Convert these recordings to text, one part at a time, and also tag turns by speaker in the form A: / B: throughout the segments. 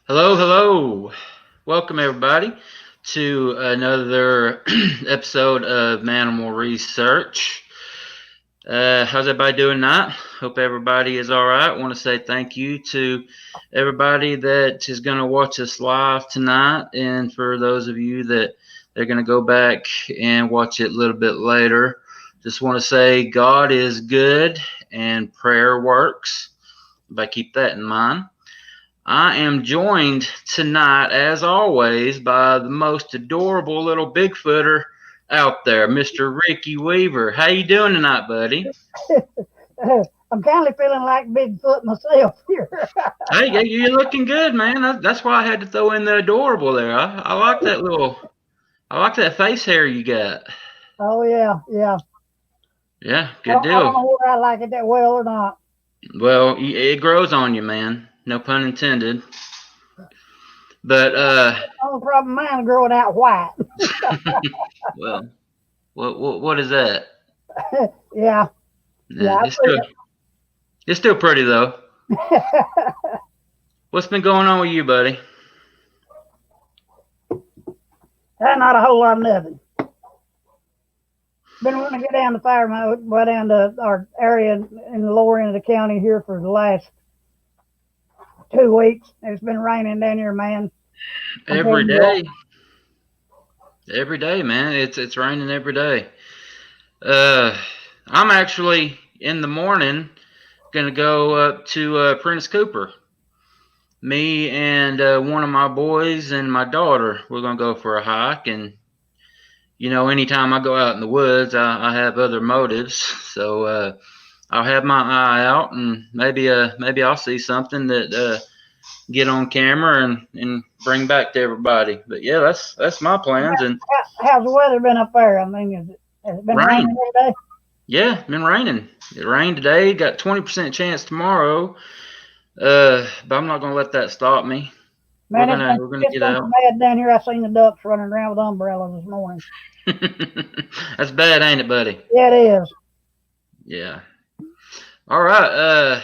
A: Hello, hello. Welcome, everybody, to another episode of Mannimal Research. How's everybody doing tonight? Hope everybody is all right. I want to say thank you to everybody that is going to watch us live tonight, and for those of you that are going to go back and watch it a little bit later. Just want to say God is good and prayer works. But keep that in mind. I am joined tonight, as always, by the most adorable little Bigfooter out there, Mr. Ricky Weaver. How you doing tonight, buddy?
B: I'm kind of feeling like Bigfoot myself here.
A: Hey, you're looking good, man. That's why I had to throw in the adorable there. I like that I like that face hair you got.
B: Oh yeah, yeah.
A: Yeah,
B: I
A: good
B: don't
A: deal.
B: know whether I like it that well or not.
A: Well, it grows on you, man. No pun intended. But
B: Only problem, mine growing out white.
A: well, what is that?
B: Yeah, yeah.
A: Yeah, it's still pretty though. What's been going on with you, buddy?
B: Not a whole lot of nothing. Been wanting to get down to fire mode, well down to our area in the lower end of the county here for the last 2 weeks. It's been raining down here, man.
A: Every day, every day, man. It's raining every day. Uh, I'm actually in the morning gonna go up to Prentice Cooper. Me and one of my boys and my daughter. We're gonna go for a hike, and anytime I go out in the woods, I have other motives. So I'll have my eye out, and maybe I'll see something that get on camera and bring back to everybody. But yeah, that's my plans. And
B: How's the weather been up there? I mean, has it been
A: rain.
B: raining every day?
A: Yeah, been raining. It rained today. Got 20% chance tomorrow. But I'm not gonna let that stop me.
B: Man,
A: We're gonna
B: it's
A: get
B: been so
A: out.
B: bad down here. I seen the ducks running around with umbrellas this morning.
A: That's bad, ain't it, buddy?
B: Yeah, it is.
A: Yeah. All right,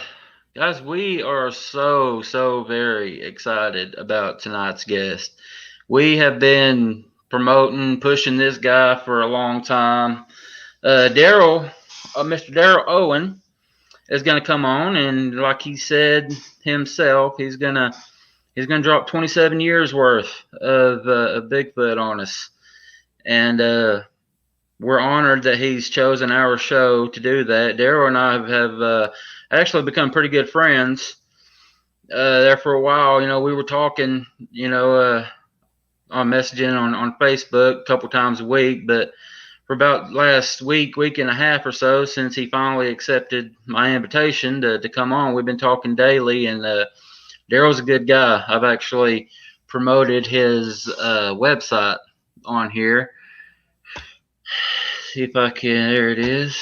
A: guys, we are so very excited about tonight's guest. We have been pushing this guy for a long time. Mr. Daryl Owen is going to come on, and like he said himself, he's gonna drop 27 years worth of Bigfoot on us, and we're honored that he's chosen our show to do that. Daryl and I have actually become pretty good friends. There for a while, we were talking, on messaging on Facebook a couple times a week, but for about last week and a half or so, since he finally accepted my invitation to come on, we've been talking daily, and Daryl's a good guy. I've actually promoted his website on here. See if I can. There it is.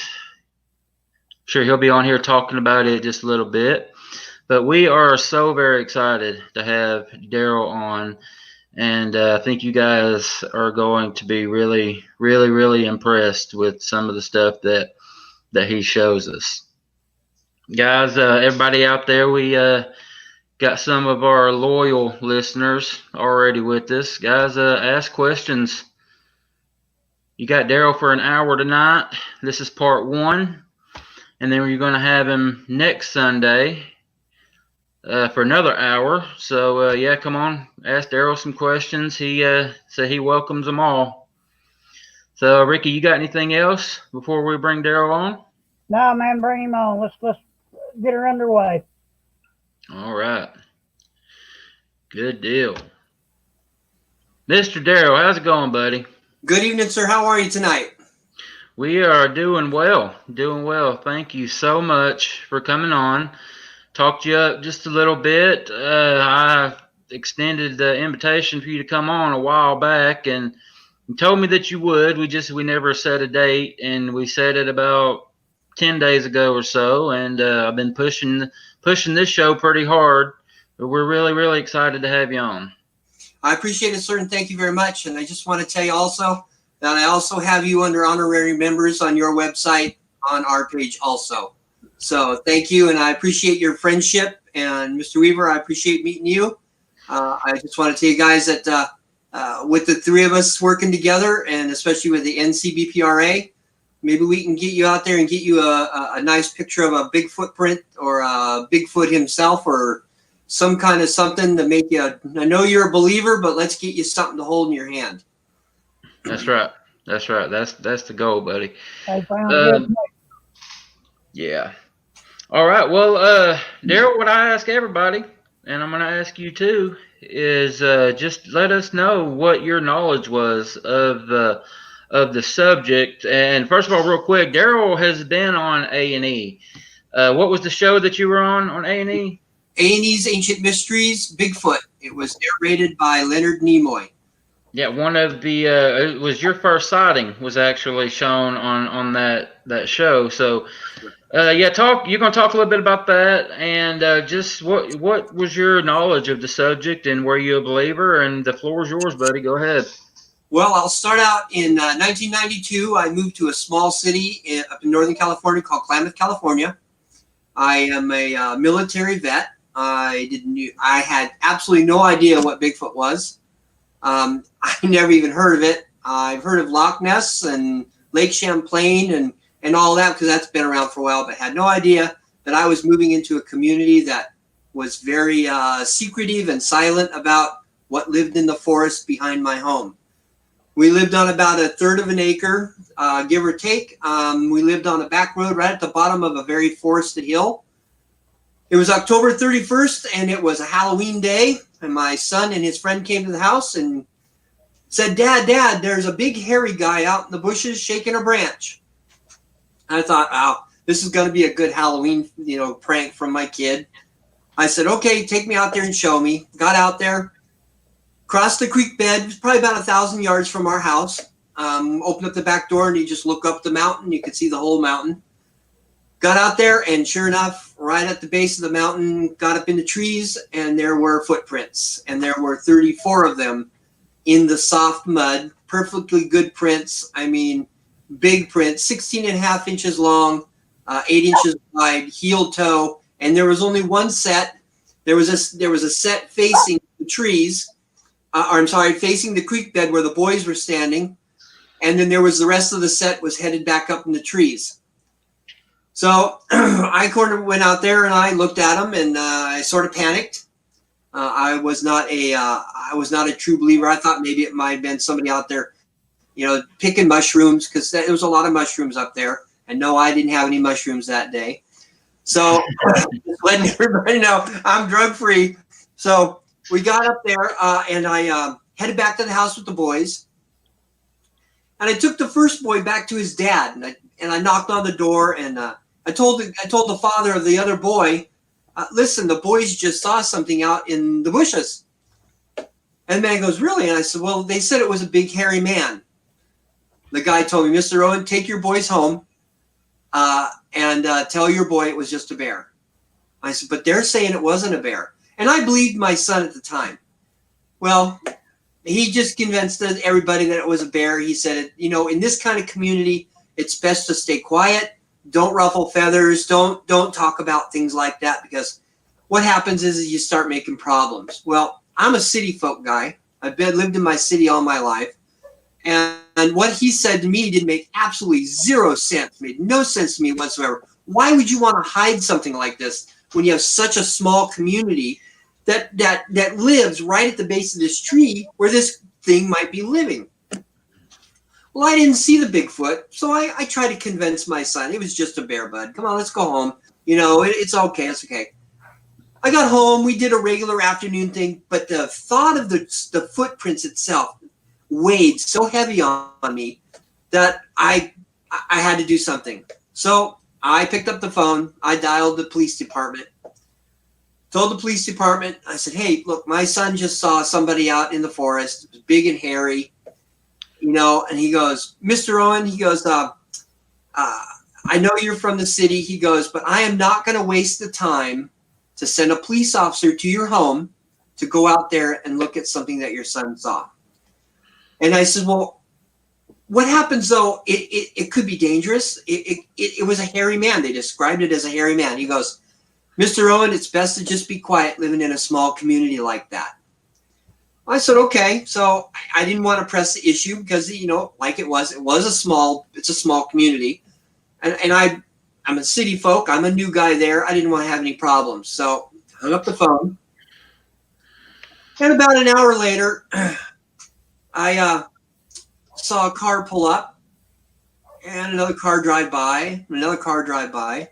A: Sure, he'll be on here talking about it just a little bit. But we are so very excited to have Daryl on, and I think you guys are going to be really impressed with some of the stuff that he shows us. Guys, everybody out there, we got some of our loyal listeners already with us. Guys, ask questions. You got Daryl for an hour tonight. This is part one. And then we're going to have him next Sunday for another hour. So, yeah, come on. Ask Daryl some questions. He said he welcomes them all. So, Ricky, you got anything else before we bring Daryl on?
B: No, man, bring him on. Let's get her underway.
A: All right. Good deal. Mr. Daryl, how's it going, buddy?
C: Good evening, sir. How are you tonight?
A: We are doing well. Thank you so much for coming on. Talked you up just a little bit. I extended the invitation for you to come on a while back, and you told me that you would. We never set a date, and we set it about 10 days ago or so, and I've been pushing this show pretty hard. But we're really excited to have you on.
C: I appreciate it, sir, and thank you very much. And I just want to tell you also that I also have you under honorary members on your website on our page also. So thank you, and I appreciate your friendship. And Mr. Weaver, I appreciate meeting you. I just want to tell you guys that with the three of us working together, and especially with the NCBPRA, maybe we can get you out there and get you a nice picture of a big footprint or Bigfoot himself or some kind of something to make you, I know you're a believer, but let's get you something to hold in your hand.
A: That's right. That's right. That's the goal, buddy.
B: I found good.
A: Yeah. All right. Well, Daryl, what I ask everybody, and I'm going to ask you too, is just let us know what your knowledge was of the subject. And first of all, real quick, Daryl has been on A&E. What was the show that you were on A&E?
C: A&E's Ancient Mysteries, Bigfoot. It was narrated by Leonard Nimoy.
A: Yeah, one of the it was your first sighting was actually shown on that show. So, yeah, you're gonna talk a little bit about that and just what was your knowledge of the subject and were you a believer? And the floor is yours, buddy. Go ahead.
C: Well, I'll start out in 1992. I moved to a small city up in Northern California called Klamath, California. I am a military vet. I had absolutely no idea what Bigfoot was. I never even heard of it. I've heard of Loch Ness and Lake Champlain and all that because that's been around for a while, but had no idea that I was moving into a community that was very secretive and silent about what lived in the forest behind my home. We lived on about a third of an acre, give or take. We lived on a back road right at the bottom of a very forested hill. It was October 31st, and it was a Halloween day, and my son and his friend came to the house and said, Dad, there's a big hairy guy out in the bushes shaking a branch. And I thought, wow, this is going to be a good Halloween, prank from my kid. I said, okay, take me out there and show me. Got out there, crossed the creek bed. It was probably about 1,000 yards from our house. Opened up the back door, and you just look up the mountain. You could see the whole mountain. Got out there, and sure enough, right at the base of the mountain, got up in the trees, and there were footprints. And there were 34 of them in the soft mud, perfectly good prints. I mean, big prints, 16 and a half inches long, 8 inches wide, heel toe. And there was only one set. There was a set facing the trees, facing the creek bed where the boys were standing. And then there was the rest of the set was headed back up in the trees. So I went out there and I looked at them and I sort of panicked. I was not a true believer. I thought maybe it might have been somebody out there, picking mushrooms because there was a lot of mushrooms up there. And no, I didn't have any mushrooms that day. So just letting everybody know I'm drug free. So we got up there and I headed back to the house with the boys. And I took the first boy back to his dad and I knocked on the door and I told the father of the other boy, listen, the boys just saw something out in the bushes. And the man goes, really? And I said, well, they said it was a big hairy man. The guy told me, Mr. Owen, take your boys home and tell your boy it was just a bear. I said, but they're saying it wasn't a bear. And I believed my son at the time. Well, he just convinced everybody that it was a bear. He said, in this kind of community, it's best to stay quiet. Don't ruffle feathers. Don't talk about things like that because what happens is you start making problems. Well, I'm a city folk guy. I've lived in my city all my life. And what he said to me didn't make absolutely zero sense, made no sense to me whatsoever. Why would you want to hide something like this when you have such a small community that lives right at the base of this tree where this thing might be living? Well, I didn't see the Bigfoot, so I tried to convince my son. It was just a bear, bud. Come on, let's go home. It's okay. It's okay. I got home. We did a regular afternoon thing, but the thought of the footprints itself weighed so heavy on me that I had to do something. So I picked up the phone. I dialed the police department. Told the police department, I said, hey, look, my son just saw somebody out in the forest. It was big and hairy. And he goes, Mr. Owen, he goes, I know you're from the city. He goes, but I am not going to waste the time to send a police officer to your home to go out there and look at something that your son saw. And I said, well, what happens though? It could be dangerous. It was a hairy man. They described it as a hairy man. He goes, Mr. Owen, it's best to just be quiet living in a small community like that. I said, okay. So I didn't want to press the issue because, like it was a small community. And I'm a city folk. I'm a new guy there. I didn't want to have any problems. So I hung up the phone. And about an hour later, I saw a car pull up and another car drive by, another car drive by.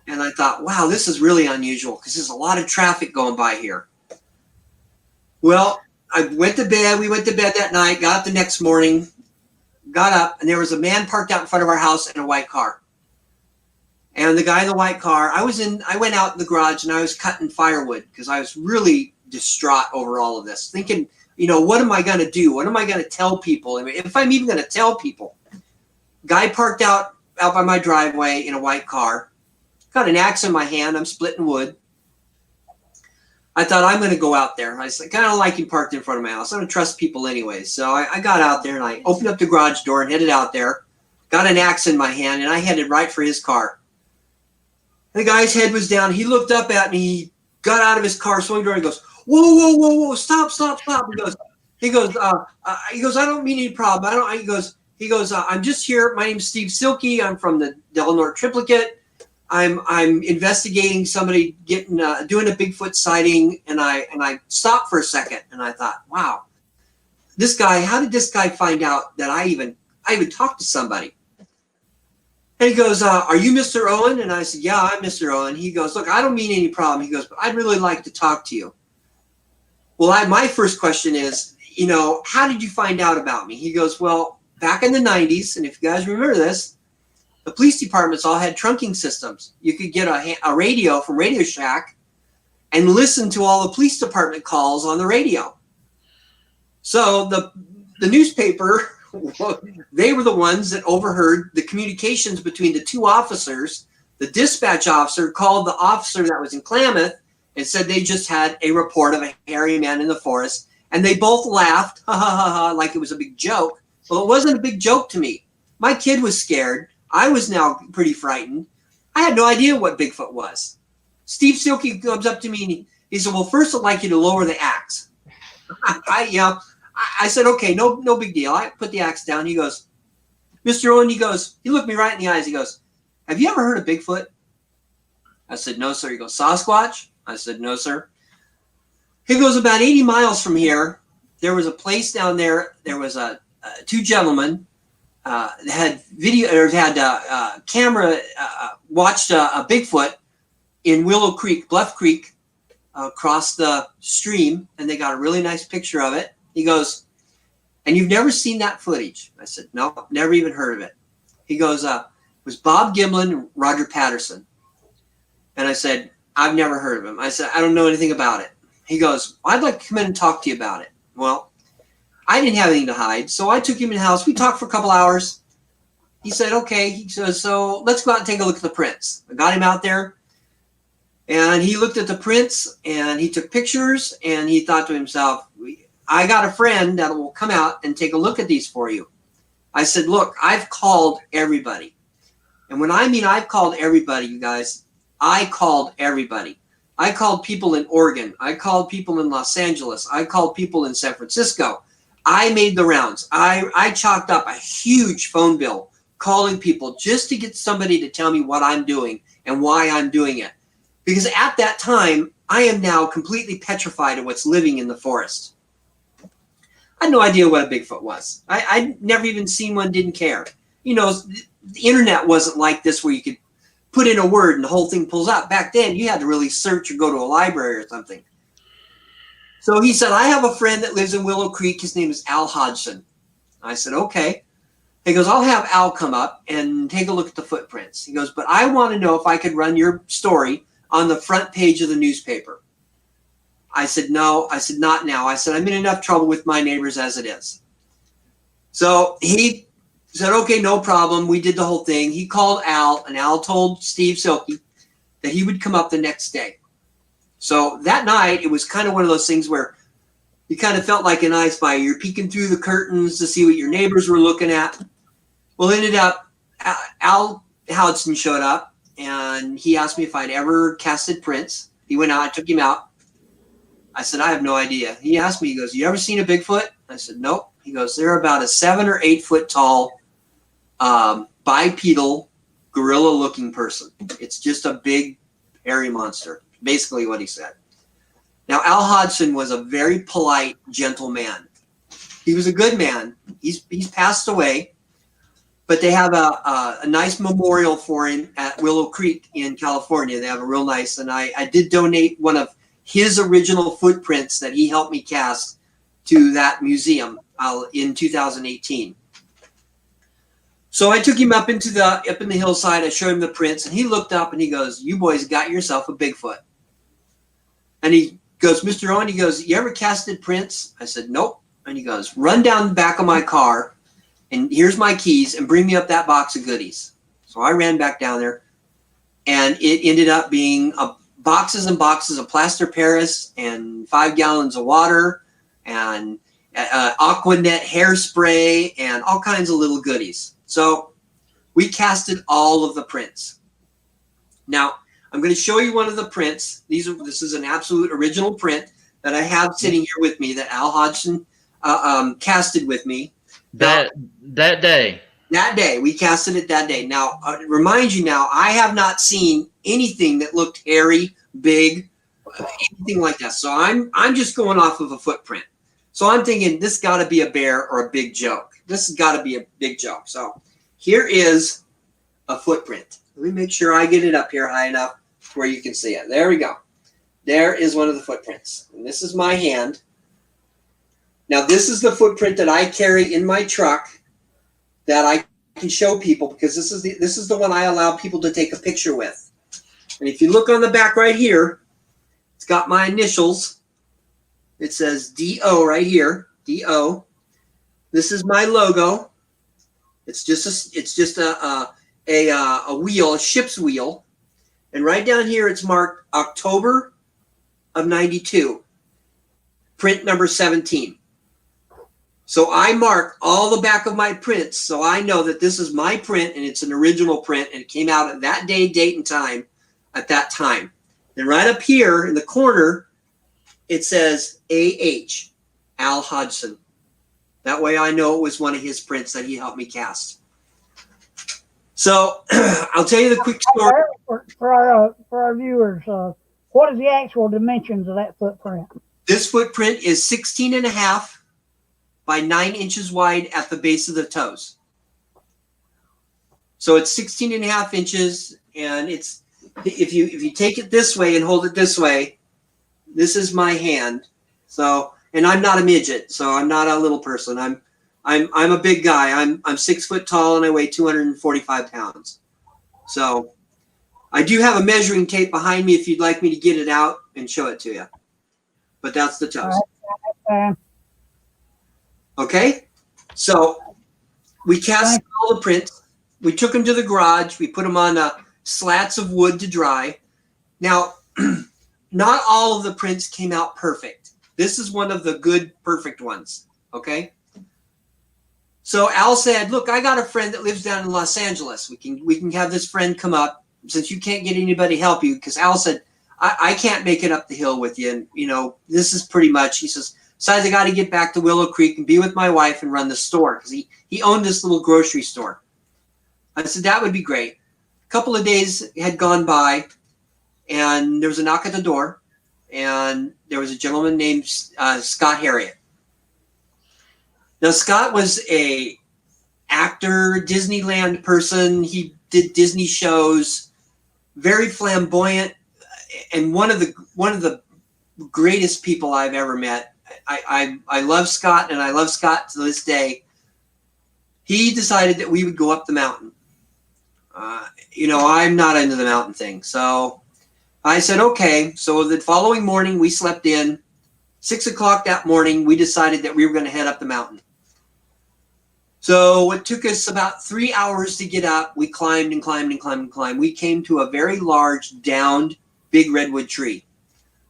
C: And I thought, wow, this is really unusual because there's a lot of traffic going by here. Well, I went to bed. We went to bed that night, got up the next morning, got up, and there was a man parked out in front of our house in a white car. And the guy in the white car, I went out in the garage and I was cutting firewood because I was really distraught over all of this, thinking, what am I going to do? What am I going to tell people? I mean, if I'm even going to tell people. Guy parked out by my driveway in a white car, got an axe in my hand. I'm splitting wood. I thought, I'm going to go out there. I kind of like him parked in front of my house. I don't trust people anyway. So I got out there and I opened up the garage door and headed out there, got an axe in my hand, and I headed right for his car. The guy's head was down. He looked up at me. He got out of his car, swung the door, and goes, whoa, whoa, whoa, whoa, stop. He goes, I don't mean any problem. He goes, I'm just here. My name's Steve Silky. I'm from the Del Norte Triplicate. I'm investigating somebody doing a Bigfoot sighting, and I stopped for a second and I thought, wow, how did this guy find out that I even talked to somebody? And he goes, are you Mr. Owen? And I said, yeah, I'm Mr. Owen. He goes, look, I don't mean any problem. He goes, but I'd really like to talk to you. Well, my first question is, how did you find out about me? He goes, well, back in the 90s, and if you guys remember this, the police departments all had trunking systems. You could get a radio from Radio Shack and listen to all the police department calls on the radio. So the newspaper, they were the ones that overheard the communications between the two officers. The dispatch officer called the officer that was in Klamath and said they just had a report of a hairy man in the forest. And they both laughed, ha, ha, ha, ha, like it was a big joke. Well, it wasn't a big joke to me. My kid was scared. I was now pretty frightened. I had no idea what Bigfoot was. Steve Silky comes up to me and he said, well, first I'd like you to lower the axe. I said, okay, no big deal. I put the axe down. He goes, Mr. Owen, he looked me right in the eyes. He goes, have you ever heard of Bigfoot? I said, no, sir. He goes, Sasquatch? I said, no, sir. He goes, about 80 miles from here, there was a place down there. There was two gentlemen had camera watched a Bigfoot in Bluff Creek, across the stream, and they got a really nice picture of it. He goes, and you've never seen that footage? I said, no, never even heard of it. He goes, it was Bob Gimlin and Roger Patterson. And I said, I've never heard of him. I said, I don't know anything about it. He goes, I'd like to come in and talk to you about it. Well, I didn't have anything to hide, so I took him in the house. We talked for a couple hours. He said, okay. He says, so let's go out and take a look at the prints. I got him out there, and he looked at the prints, and he took pictures, and he thought to himself, I got a friend that will come out and take a look at these for you. I said, look, I've called everybody. And when I mean I've called everybody, you guys, I called everybody. I called people in Oregon. I called people in Los Angeles. I called people in San Francisco. I made the rounds. I chalked up a huge phone bill calling people just to get somebody to tell me what I'm doing and why I'm doing it. Because at that time, I am now completely petrified of what's living in the forest. I had no idea what a Bigfoot was. I'd never even seen one, didn't care. The internet wasn't like this where you could put in a word and the whole thing pulls out. Back then, you had to really search or go to a library or something. So he said, I have a friend that lives in Willow Creek. His name is Al Hodgson. I said, okay. He goes, I'll have Al come up and take a look at the footprints. He goes, but I want to know if I could run your story on the front page of the newspaper. I said, no. I said, not now. I said, I'm in enough trouble with my neighbors as it is. So he said, okay, no problem. We did the whole thing. He called Al, and Al told Steve Silky that he would come up the next day. So that night, it was kind of one of those things where you kind of felt like an I Spy. You're peeking through the curtains to see what your neighbors were looking at. Well, ended up, Al Hodgson showed up, and he asked me if I'd ever casted prints. He went out, I took him out. I said, I have no idea. He asked me, he goes, you ever seen a Bigfoot? I said, nope. He goes, they're about a 7 or 8 foot tall bipedal gorilla looking person. It's just a big hairy monster, basically what he said. Now, Al Hodgson was a very polite, gentle man. He was a good man. He's passed away, but they have a nice memorial for him at Willow Creek in California. They have a real nice, and I did donate one of his original footprints that he helped me cast to that museum in 2018. So I took him up in the hillside. I showed him the prints, and he looked up and he goes, "You boys got yourself a Bigfoot." And he goes, "Mr. Owen," he goes, "You ever casted prints?" I said, "Nope." And he goes, "Run down the back of my car, and here's my keys, and bring me up that box of goodies." So I ran back down there, and it ended up being boxes and boxes of plaster Paris and 5 gallons of water and Aquanet hairspray and all kinds of little goodies. So we casted all of the prints. Now, I'm going to show you one of the prints. This is an absolute original print that I have sitting here with me that Al Hodgson casted with me.
A: That day.
C: That day. We casted it that day. Now, remind you now, I have not seen anything that looked hairy, big, anything like that. So I'm just going off of a footprint. So I'm thinking this got to be a bear or a big joke. This has got to be a big joke. So here is a footprint. Let me make sure I get it up here high enough where you can see it. There we go. There is one of the footprints. And this is my hand. Now, this is the footprint that I carry in my truck that I can show people because this is the one I allow people to take a picture with. And if you look on the back right here, it's got my initials. It says D.O. right here, D.O. This is my logo. It's just a wheel, a ship's wheel. And right down here, it's marked October of 92, print number 17. So I mark all the back of my prints so I know that this is my print and it's an original print and it came out at that day, date, and time at that time. And right up here in the corner, it says A.H., Al Hodgson. That way I know it was one of his prints that he helped me cast. So I'll tell you the quick story.
B: For our viewers, what is the actual dimensions of that footprint?
C: This footprint is 16.5 by 9 inches wide at the base of the toes. So it's 16.5 inches, and it's if you take it this way and hold it this way, this is my hand. So, and I'm not a midget, so I'm not a little person. I'm a big guy. I'm 6 foot tall and I weigh 245 pounds. So I do have a measuring tape behind me if you'd like me to get it out and show it to you. But that's the toes. Okay, so we cast all the prints. We took them to the garage. We put them on slats of wood to dry. Now, not all of the prints came out perfect. This is one of the good, perfect ones. Okay. So Al said, "Look, I got a friend that lives down in Los Angeles. We can have this friend come up since you can't get anybody to help you." Because Al said, I can't make it up the hill with you. And, this is pretty much, he says, besides, I got to get back to Willow Creek and be with my wife and run the store. Because he owned this little grocery store. I said, that would be great. A couple of days had gone by, and there was a knock at the door. And there was a gentleman named Scott Harriet. Now, Scott was a actor, Disneyland person. He did Disney shows, very flamboyant, and one of the greatest people I've ever met. I love Scott, and I love Scott to this day. He decided that we would go up the mountain. I'm not into the mountain thing, so I said, okay. So the following morning, we slept in. 6 o'clock that morning, we decided that we were going to head up the mountain. So it took us about 3 hours to get up. We climbed and climbed and climbed and climbed. We came to a very large, downed, big redwood tree.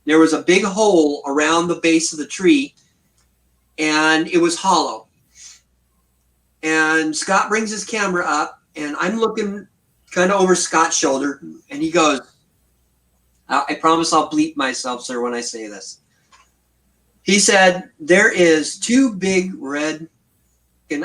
C: There was a big hole around the base of the tree, and it was hollow. And Scott brings his camera up, and I'm looking kind of over Scott's shoulder, and he goes, I promise I'll bleep myself, sir, when I say this. He said, there is two big red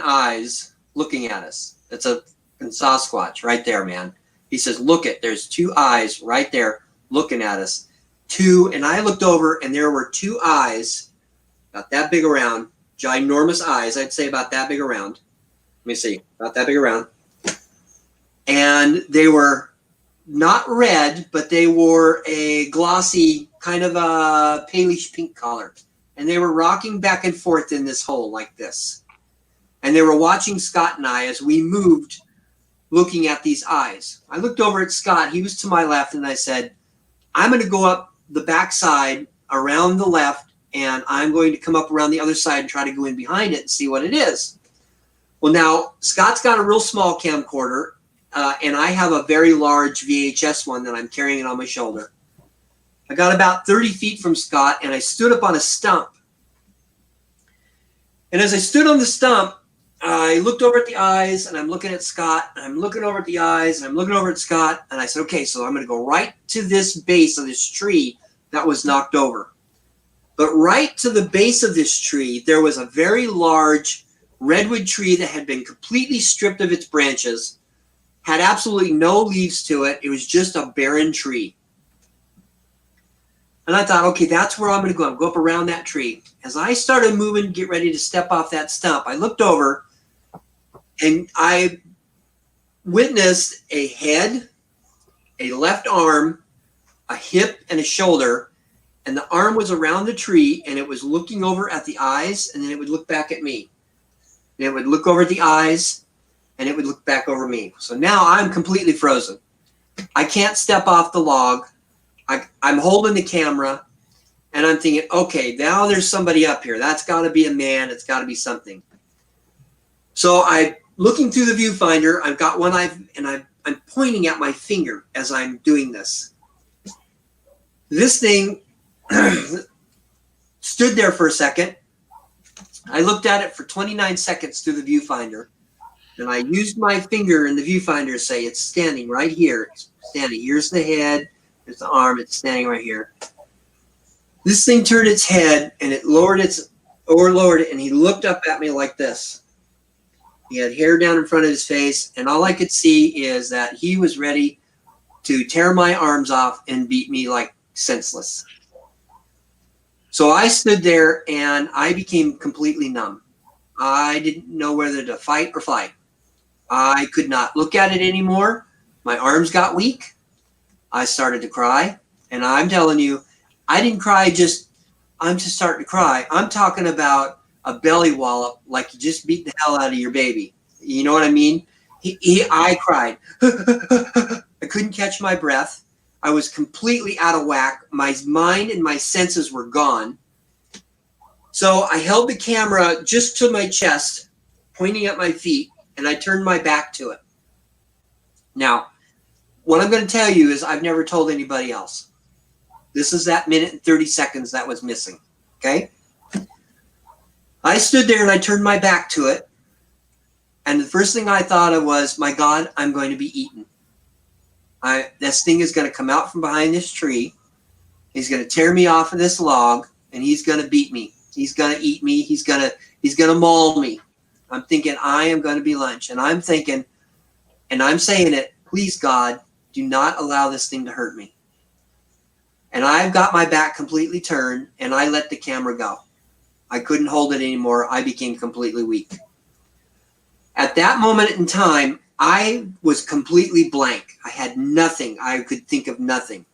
C: eyes looking at us. It's a Sasquatch right there, man. He says, look it, there's two eyes right there looking at us. Two, and I looked over and there were two eyes, about that big around, ginormous eyes, I'd say about that big around. Let me see, about that big around. And they were not red, but they were a glossy, kind of a palish pink color. And they were rocking back and forth in this hole like this. And they were watching Scott and I as we moved, looking at these eyes. I looked over at Scott. He was to my left, and I said, I'm going to go up the back side around the left, and I'm going to come up around the other side and try to go in behind it and see what it is. Well, now, Scott's got a real small camcorder, and I have a very large VHS one that I'm carrying it on my shoulder. I got about 30 feet from Scott, and I stood up on a stump. And as I stood on the stump, I looked over at the eyes, and I'm looking at Scott, and I'm looking over at the eyes, and I'm looking over at Scott, and I said, okay, so I'm going to go right to this base of this tree that was knocked over. But right to the base of this tree, there was a very large redwood tree that had been completely stripped of its branches, had absolutely no leaves to it. It was just a barren tree. And I thought, okay, that's where I'm going to go. I'm going to go up around that tree. As I started moving, get ready to step off that stump, I looked over and I witnessed a head, a left arm, a hip, and a shoulder. And the arm was around the tree, and it was looking over at the eyes, and then it would look back at me. And it would look over at the eyes, and it would look back over me. So now I'm completely frozen. I can't step off the log. I'm holding the camera, and I'm thinking, okay, now there's somebody up here. That's got to be a man. It's got to be something. So I'm looking through the viewfinder. I've got one I'm pointing at my finger as I'm doing this. This thing stood there for a second. I looked at it for 29 seconds through the viewfinder, and I used my finger in the viewfinder to say, it's standing right here. It's standing. Here's the head. There's the arm. It's standing right here. This thing turned its head, and it lowered it, and he looked up at me like this. He had hair down in front of his face, and all I could see is that he was ready to tear my arms off and beat me like senseless. So I stood there, and I became completely numb. I didn't know whether to fight or flight. I could not look at it anymore. My arms got weak. I started to cry, and I'm telling you, I didn't cry I'm just starting to cry. I'm talking about a belly wallop like you just beat the hell out of your baby. You know what I mean? I cried. I couldn't catch my breath. I was completely out of whack. My mind and my senses were gone. So I held the camera just to my chest, pointing at my feet, and I turned my back to it. Now, what I'm going to tell you is I've never told anybody else. This is that minute and 30 seconds that was missing, okay? I stood there and I turned my back to it, and the first thing I thought of was, my God, I'm going to be eaten. This thing is going to come out from behind this tree. He's going to tear me off of this log, and he's going to beat me. He's going to eat me. He's going to maul me. I'm thinking I am going to be lunch, and I'm thinking, and I'm saying it, please God, do not allow this thing to hurt me. And I've got my back completely turned, and I let the camera go. I couldn't hold it anymore. I became completely weak. At that moment in time, I was completely blank. I had nothing. I could think of nothing.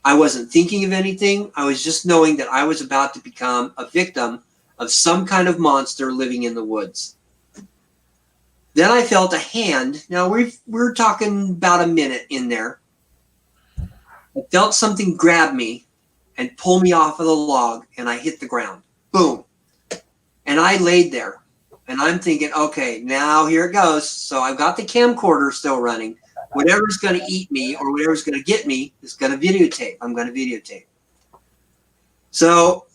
C: I wasn't thinking of anything. I was just knowing that I was about to become a victim of some kind of monster living in the woods. Then I felt a hand. Now we're talking about a minute in there. I felt something grab me and pull me off of the log, and I hit the ground. Boom. And I laid there, and I'm thinking, okay, now here it goes. So I've got the camcorder still running. Whatever's going to eat me or whatever's going to get me is going to videotape. I'm going to videotape. So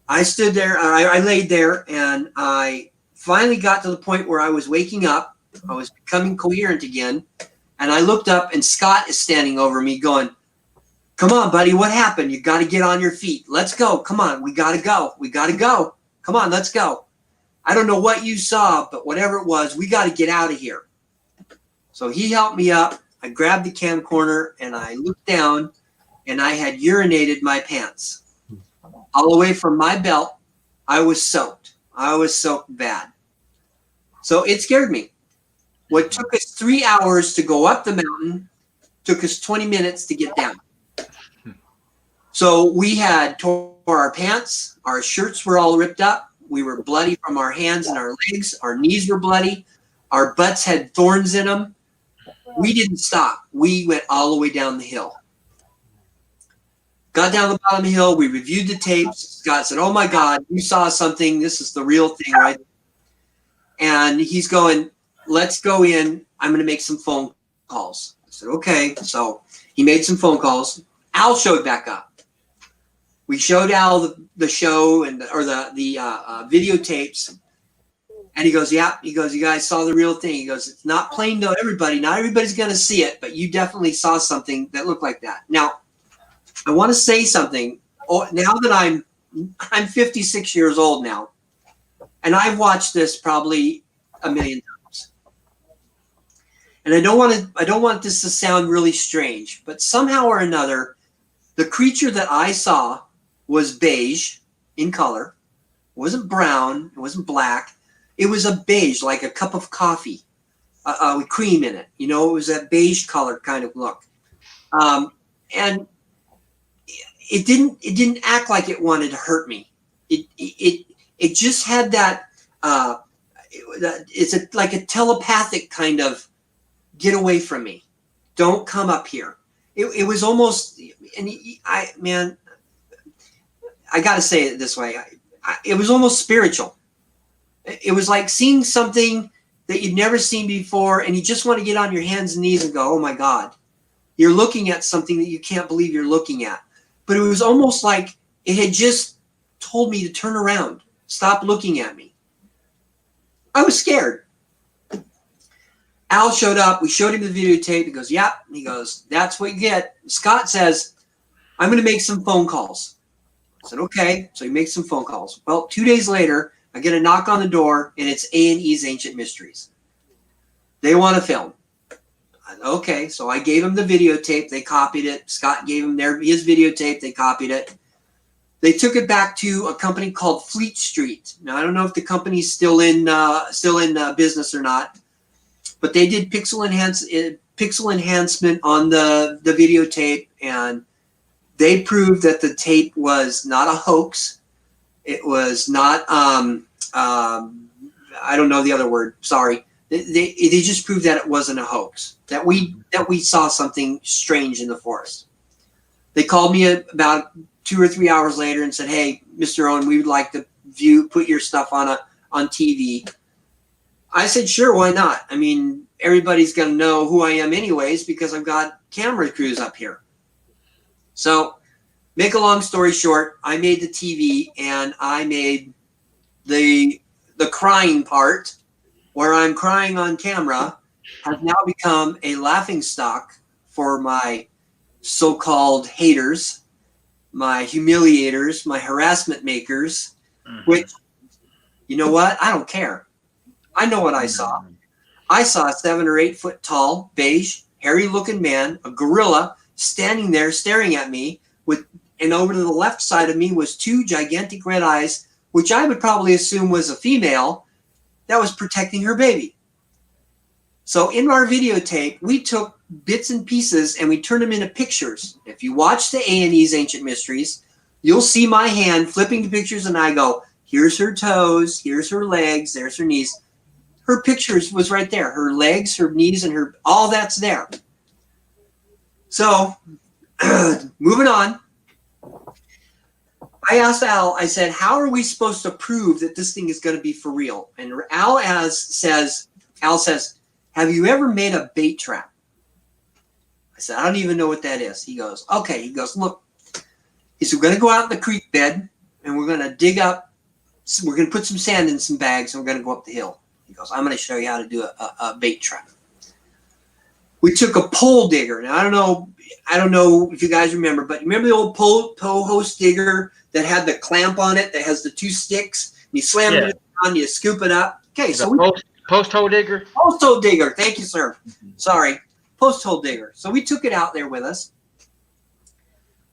C: I stood there, I laid there, and I finally got to the point where I was waking up. I was becoming coherent again. And I looked up, and Scott is standing over me going, Come on, buddy, what happened? You got to get on your feet. Let's go. Come on, we got to go. We got to go. Come on, let's go. I don't know what you saw, but whatever it was, we got to get out of here. So he helped me up. I grabbed the camcorder and I looked down, and I had urinated my pants. All the way from my belt, I was soaked. I was soaked bad. So it scared me. What took us 3 hours to go up the mountain took us 20 minutes to get down. So we had tore our pants. Our shirts were all ripped up. We were bloody from our hands and our legs. Our knees were bloody. Our butts had thorns in them. We didn't stop. We went all the way down the hill. Got down the bottom of the hill. We reviewed the tapes. Scott said, "Oh my God, you saw something. This is the real thing, right?" And he's going, "Let's go in. I'm going to make some phone calls." I said, "Okay." So he made some phone calls. Al showed back up. We showed Al the show and the videotapes, and he goes, "Yeah." He goes, "You guys saw the real thing." He goes, "It's not plain to everybody. Not everybody's going to see it, but you definitely saw something that looked like that." Now, I want to say something. Oh, now that I'm 56 years old now, and I've watched this probably a million times. And I don't want this to sound really strange, but somehow or another, the creature that I saw was beige in color. It wasn't brown. It wasn't black. It was a beige, like a cup of coffee with cream in it. You know, it was that beige color kind of look. And it didn't act like it wanted to hurt me. It just had that. It's like a telepathic kind of get away from me. Don't come up here. It was almost, and I got to say it this way. It was almost spiritual. It was like seeing something that you'd never seen before, and you just want to get on your hands and knees and go, "Oh my God." You're looking at something that you can't believe you're looking at. But it was almost like it had just told me to turn around, stop looking at me. I was scared. Al showed up. We showed him the videotape. He goes, "Yep." He goes, "That's what you get." Scott says, "I'm going to make some phone calls." I said, "Okay." So he makes some phone calls. Well, 2 days later, I get a knock on the door, and it's A&E's Ancient Mysteries. They want to film. Okay, so I gave him the videotape. They copied it. Scott gave him his videotape. They copied it. They took it back to a company called Fleet Street. Now, I don't know if the company's still in business or not, but they did pixel enhancement on the videotape, and they proved that the tape was not a hoax. It was not I don't know the other word. Sorry. They just proved that it wasn't a hoax, that we saw something strange in the forest. They called me about 2 or 3 hours later and said, "Hey, Mr. Owen, we would like to put your stuff on TV." I said, "Sure, why not? I mean, everybody's going to know who I am anyways because I've got camera crews up here." So, make a long story short, I made the TV, and I made the crying part, where I'm crying on camera, has now become a laughingstock for my so-called haters, my humiliators, my harassment makers, which, you know what? I don't care. I know what I saw. I saw a 7 or 8 foot tall, beige, hairy-looking man, a gorilla, standing there staring at me, and over to the left side of me was 2 gigantic red eyes, which I would probably assume was a female that was protecting her baby. So in our videotape, we took bits and pieces and we turned them into pictures. If you watch the A&E's Ancient Mysteries, you'll see my hand flipping the pictures, and I go, "Here's her toes, here's her legs, there's her knees." Her pictures was right there. Her legs, her knees, and all that's there. So, moving on. I asked Al, I said, "How are we supposed to prove that this thing is going to be for real?" And Al says, "Have you ever made a bait trap?" I said, "I don't even know what that is." He goes, "Okay." He goes, "Look," he said, "we're going to go out in the creek bed, and we're going to dig up, we're going to put some sand in some bags, and we're going to go up the hill." He goes, "I'm going to show you how to do a bait trap." We took a pole digger. Now, I don't know I don't know if you guys remember, but remember the old post digger that had the clamp on it that has the 2 sticks? And you slam it on, you scoop it up. Okay, so we
A: post hole digger.
C: Post hole digger. Thank you, sir. Sorry, post hole digger. So we took it out there with us.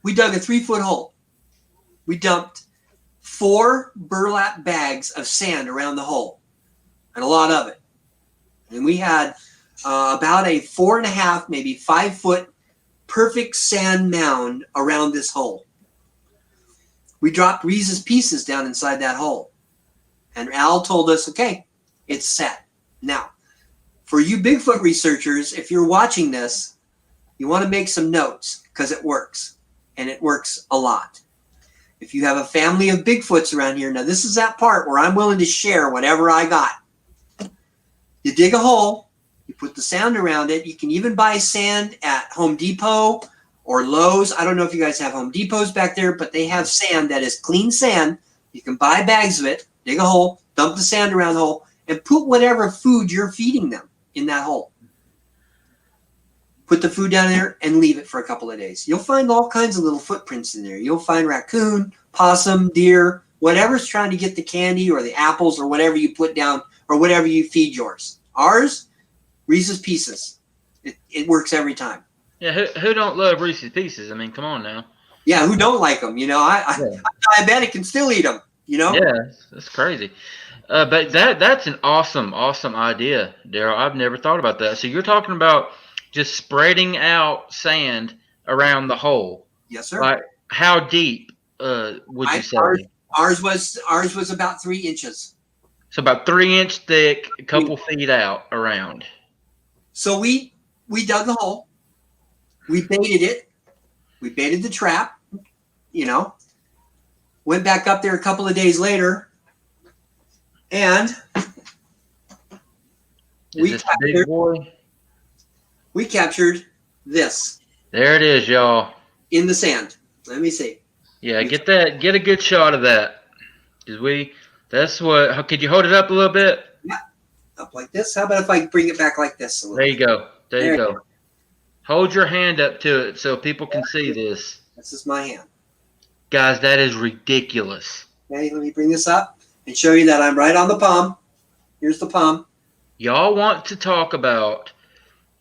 C: We dug a 3-foot hole. We dumped 4 burlap bags of sand around the hole, and a lot of it. And we had about a 4.5, maybe 5-foot perfect sand mound around this hole. We dropped Reese's Pieces down inside that hole. And Al told us, okay, it's set. Now, for you Bigfoot researchers, if you're watching this, you want to make some notes because it works. And it works a lot. If you have a family of Bigfoots around here, now this is that part where I'm willing to share whatever I got. You dig a hole, you put the sand around it. You can even buy sand at Home Depot or Lowe's. I don't know if you guys have Home Depots back there, but they have sand that is clean sand. You can buy bags of it, dig a hole, dump the sand around the hole, and put whatever food you're feeding them in that hole. Put the food down there and leave it for a couple of days. You'll find all kinds of little footprints in there. You'll find raccoon, possum, deer, whatever's trying to get the candy or the apples or whatever you put down or whatever you feed yours. Ours, Reese's Pieces. It works every time.
A: Yeah, who don't love Reese's Pieces? I mean, come on now.
C: Yeah, who don't like them? You know, I'm diabetic and still eat them. You know?
A: Yeah, that's crazy. But that's an awesome idea, Daryl. I've never thought about that. So you're talking about just spreading out sand around the hole.
C: Yes, sir.
A: Like how deep would you say?
C: Ours was about 3 inches.
A: So about 3-inch thick, a couple feet out around.
C: So we dug the hole. We baited it. We baited the trap. You know. Went back up there a couple of days later, and we captured this.
A: There it is, y'all.
C: In the sand. Let me see.
A: Yeah, get a good shot of that. Could you hold it up a little bit?
C: Yeah. Up like this. How about if I bring it back like this a little
A: There you go. There you go. Hold your hand up to it so people can see this.
C: This is my hand.
A: Guys, that is ridiculous.
C: Okay, let me bring this up and show you that I'm right on the palm. Here's the palm.
A: Y'all want to talk about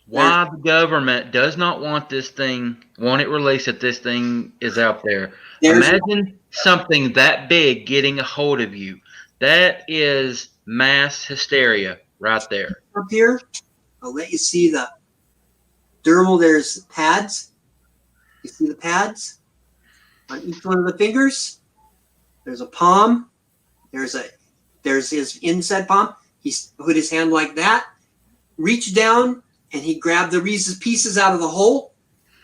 A: why the government does not want it released if this thing is out there. Imagine something that big getting a hold of you. That is mass hysteria right there.
C: Up here, I'll let you see the dermal. There's pads. You see the pads on each one of the fingers. There's a palm. There's his inside palm. He put his hand like that, reached down, and he grabbed the Reese's Pieces out of the hole,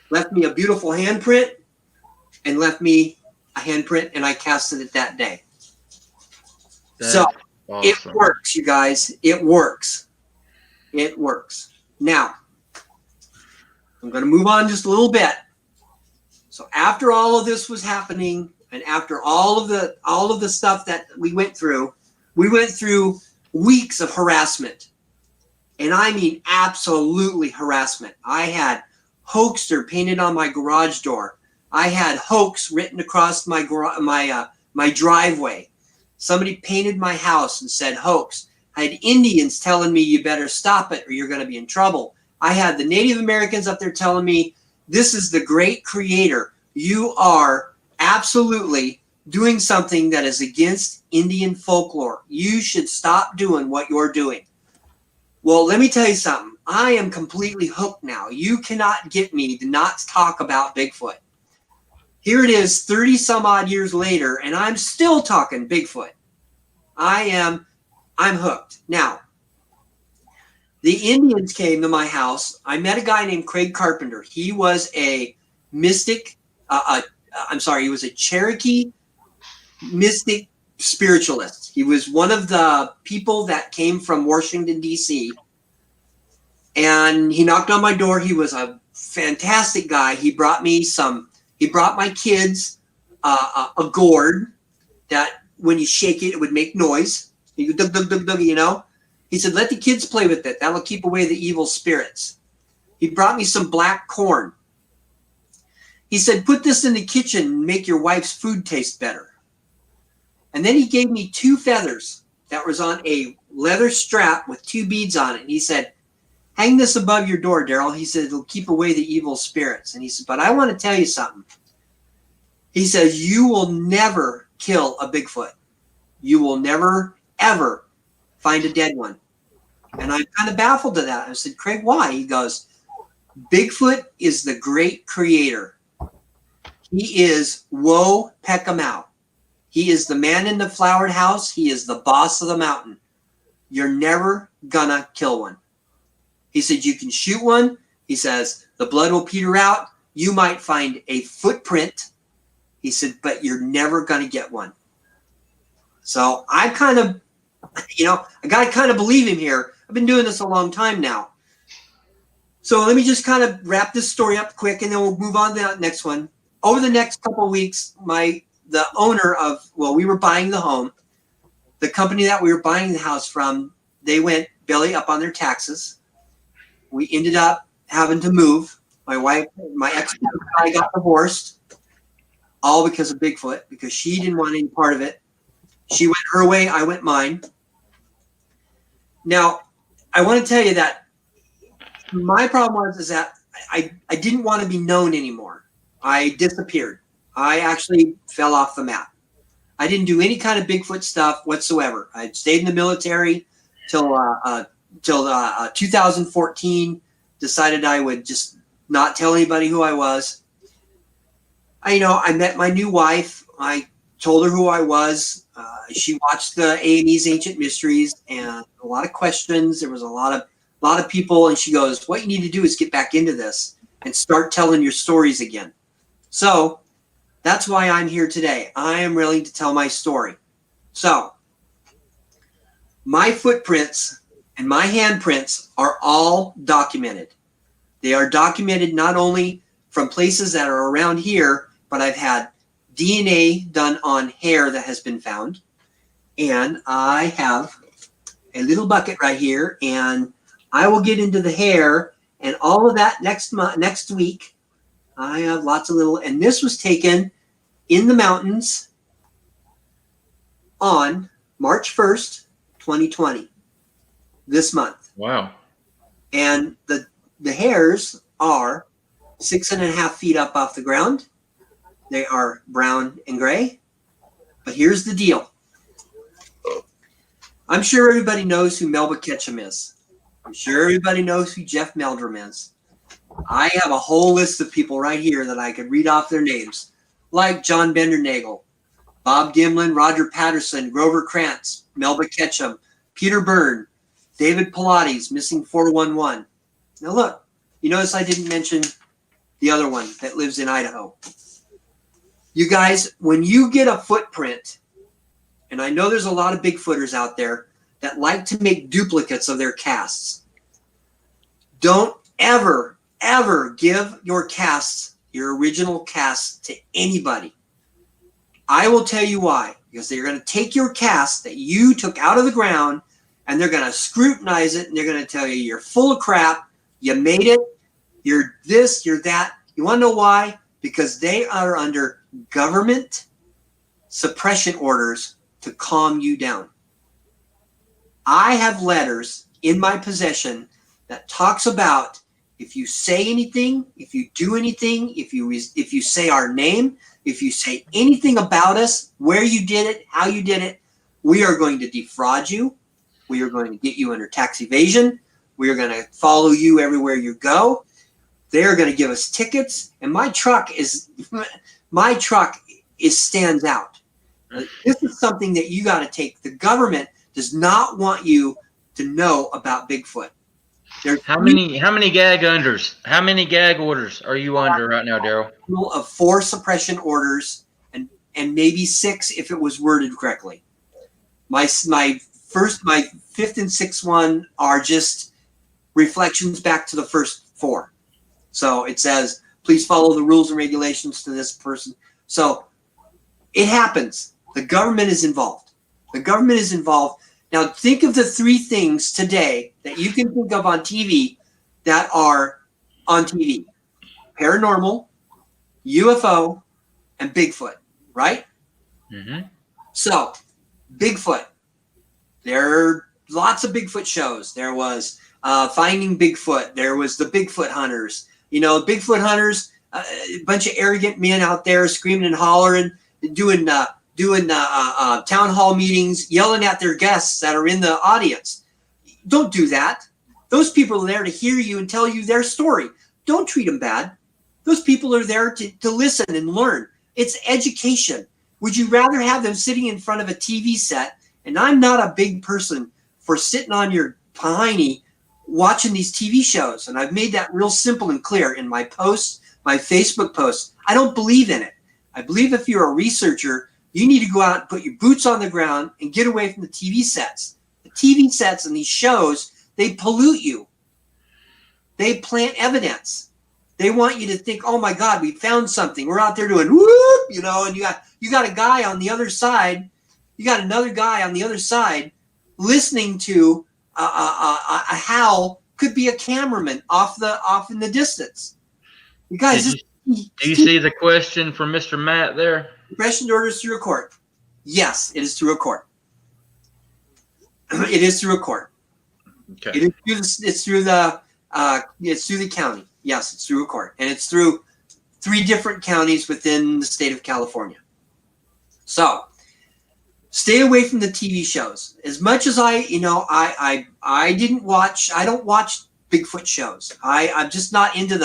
C: left me a beautiful handprint, and left me a handprint, and I casted it that day. That's awesome. It works, you guys. It works. It works. Now, I'm going to move on just a little bit. So after all of this was happening, and after all of the stuff that we went through weeks of harassment. And I mean absolutely harassment. I had hoaxer painted on my garage door. I had hoax written across my driveway. Somebody painted my house and said hoax. I had Indians telling me you better stop it or you're going to be in trouble. I had the Native Americans up there telling me this is the great creator. You are absolutely doing something that is against Indian folklore. You should stop doing what you're doing. Well, let me tell you something. I am completely hooked now. You cannot get me to not talk about Bigfoot. Here it is 30 some odd years later, and I'm still talking Bigfoot. I'm hooked. Now, the Indians came to my house. I met a guy named Craig Carpenter. He was a mystic. He was a Cherokee mystic spiritualist. He was one of the people that came from Washington, D.C. And he knocked on my door. He was a fantastic guy. He brought my kids a gourd that when you shake it, it would make noise. You go, dug, dug, dug, dug, you know. He said, let the kids play with it. That'll keep away the evil spirits. He brought me some black corn. he said, put this in the kitchen and make your wife's food taste better. And then he gave me 2 feathers that was on a leather strap with 2 beads on it. And he said, hang this above your door, Daryl. He said, it'll keep away the evil spirits. And he said, but I want to tell you something. He says, you will never kill a Bigfoot. You will never, ever find a dead one. And I'm kind of baffled to that. I said, Craig, why? He goes, Bigfoot is the great creator. He is Wo Peckamau. He is the man in the flowered house. He is the boss of the mountain. You're never gonna kill one. He said, you can shoot one. He says, the blood will peter out. You might find a footprint. He said, but you're never gonna get one. So I kind of, I got to kind of believe him here. I've been doing this a long time now. So let me just kind of wrap this story up quick, and then we'll move on to that next one. Over the next couple of weeks, the owner of, we were buying the home. The company that we were buying the house from, they went belly up on their taxes. We ended up having to move. My wife, my ex-wife and I got divorced, all because of Bigfoot, because she didn't want any part of it. She went her way, I went mine. Now, I want to tell you that my problem was that I didn't want to be known anymore. I disappeared. I actually fell off the map. I didn't do any kind of Bigfoot stuff whatsoever. I stayed in the military till 2014. Decided I would just not tell anybody who I was. I met my new wife. I told her who I was. She watched the A&E's Ancient Mysteries and a lot of questions. There was a lot of people, and she goes, what you need to do is get back into this and start telling your stories again. So that's why I'm here today. I am willing to tell my story. So my footprints and my handprints are all documented. They are documented not only from places that are around here, but I've had DNA done on hair that has been found. And I have a little bucket right here, and I will get into the hair and all of that next week. I have lots of and this was taken in the mountains on March 1st, 2020, this month.
A: Wow.
C: And the hairs are 6.5 feet up off the ground. They are brown and gray. But here's the deal. I'm sure everybody knows who Melba Ketchum is. I'm sure everybody knows who Jeff Meldrum is. I have a whole list of people right here that I could read off their names, like John Bendernagel, Bob Dimlin, Roger Patterson, Grover Krantz, Melba Ketchum, Peter Byrne, David Pilates, Missing 411. Now look, you notice I didn't mention the other one that lives in Idaho. You guys, when you get a footprint, and I know there's a lot of Bigfooters out there that like to make duplicates of their casts. Don't ever, ever give your casts, your original casts, to anybody. I will tell you why. Because they're going to take your cast that you took out of the ground, and they're going to scrutinize it, and they're going to tell you you're full of crap, you made it, you're this, you're that. You want to know why? Because they are under government suppression orders to calm you down. I have letters in my possession that talks about if you say anything, if you do anything, if you say our name, if you say anything about us, where you did it, how you did it, we are going to defraud you. We are going to get you under tax evasion. We are going to follow you everywhere you go. They are going to give us tickets, and my truck stands out. This is something that you got to take. The government does not want you to know about Bigfoot. There's
A: How many gag orders? How many gag orders are you under right now, Daryl?
C: Of 4 suppression orders and maybe 6 if it was worded correctly. My 5th and 6th one are just reflections back to the first 4. So it says, please follow the rules and regulations to this person. So it happens. The government is involved. The government is involved. Now think of the 3 things today that you can think of on TV that are on TV. Paranormal, UFO, and Bigfoot, right?
A: Mm-hmm.
C: So, Bigfoot. There are lots of Bigfoot shows. There was Finding Bigfoot. There was the Bigfoot Hunters. You know, Bigfoot Hunters, a bunch of arrogant men out there screaming and hollering, doing town hall meetings, yelling at their guests that are in the audience. Don't do that. Those people are there to hear you and tell you their story. Don't treat them bad. Those people are there to listen and learn. It's education. Would you rather have them sitting in front of a TV set? And I'm not a big person for sitting on your piney watching these TV shows. And I've made that real simple and clear in my posts, my Facebook posts. I don't believe in it. I believe if you're a researcher, you need to go out and put your boots on the ground and get away from the TV sets. The TV sets and these shows, they pollute you. They plant evidence. They want you to think, oh my God, we found something. We're out there doing whoop, you know, and you got a guy on the other side. You got another guy on the other side listening to a howl. Could be a cameraman off in the distance. You guys,
A: do you see the question from Mr. Matt there?
C: Suppression orders through a court. Yes, it is through a court. It is through a court.
A: Okay.
C: It's through the county. Yes, it's through a court, and it's through 3 different counties within the state of California. So, stay away from the TV shows. As much as I don't watch Bigfoot shows. I'm just not into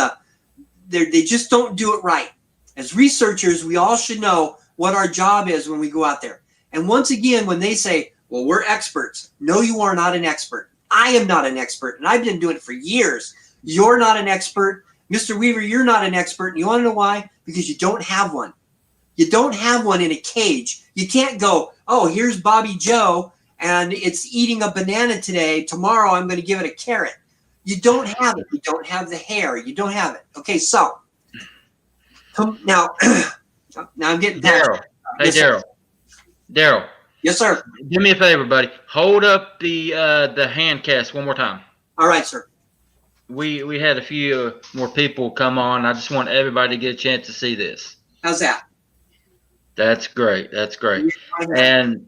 C: they just don't do it right. As researchers, we all should know what our job is when we go out there. And once again, when they say, well, we're experts. No, you are not an expert. I am not an expert, and I've been doing it for years. You're not an expert. Mr. Weaver, you're not an expert. And you want to know why? Because you don't have one. You don't have one in a cage. You can't go, oh, here's Bobby Joe, and it's eating a banana today. Tomorrow I'm going to give it a carrot. You don't have it. You don't have the hair. You don't have it. Okay, so now I'm getting
A: Daryl. Hey,
C: yes,
A: Daryl.
C: Yes, sir.
A: Do me a favor, buddy. Hold up the hand cast one more time.
C: All right, sir.
A: We had a few more people come on. I just want everybody to get a chance to see this.
C: How's that?
A: That's great. That's great. And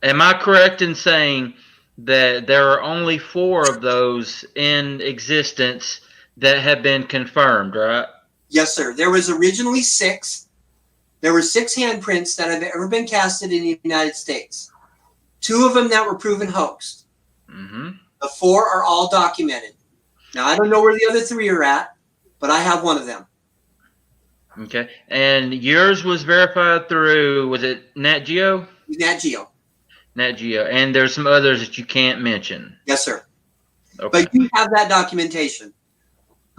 A: am I correct in saying that there are only 4 of those in existence that have been confirmed, right?
C: Yes, sir. There was originally 6. There were 6 handprints that have ever been casted in the United States. 2 of them that were proven hoaxed.
A: Mm-hmm.
C: The 4 are all documented. Now, I don't know where the other 3 are at, but I have one of them.
A: Okay. And yours was verified through, was it Nat Geo?
C: Nat Geo.
A: Nat Geo. And there's some others that you can't mention.
C: Yes, sir.
A: Okay.
C: But you have that documentation.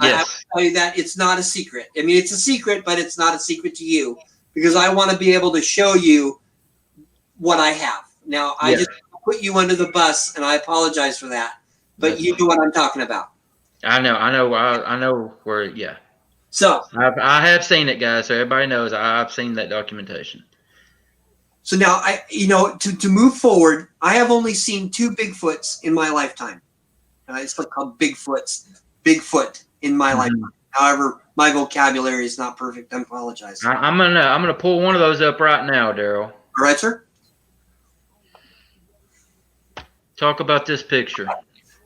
A: Yes.
C: I have to tell you that it's not a secret. I mean, it's a secret, but it's not a secret to you because I want to be able to show you what I have. Now, I just put you under the bus, and I apologize for that. But you know what I'm talking about.
A: I know where, yeah.
C: So
A: I have seen it, guys. So everybody knows I've seen that documentation.
C: So now to move forward, I have only seen 2 Bigfoots in my lifetime. It's called Bigfoot in my lifetime. However, my vocabulary is not perfect. I apologize.
A: I'm gonna pull one of those up right now, Daryl.
C: All right, sir.
A: Talk about this picture.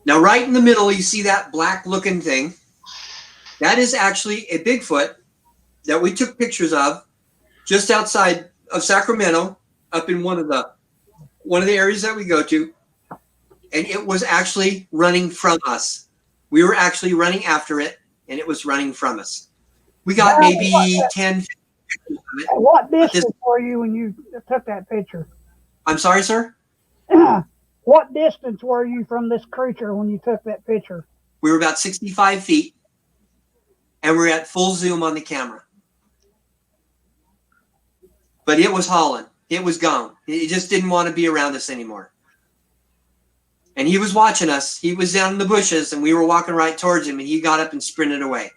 C: Now, right in the middle, you see that black-looking thing. That is actually a Bigfoot that we took pictures of just outside of Sacramento, up in one of the areas that we go to, and it was actually running from us. We were actually running after it, and it was running from us. We got maybe 10 pictures of it.
B: What distance were you when you took that picture?
C: I'm sorry, sir?
B: What distance were you from this creature when you took that picture?
C: We were about 65 feet, and we're at full zoom on the camera. But it was hauling. It was gone. It just didn't want to be around us anymore. And he was watching us. He was down in the bushes, and we were walking right towards him, and he got up and sprinted away.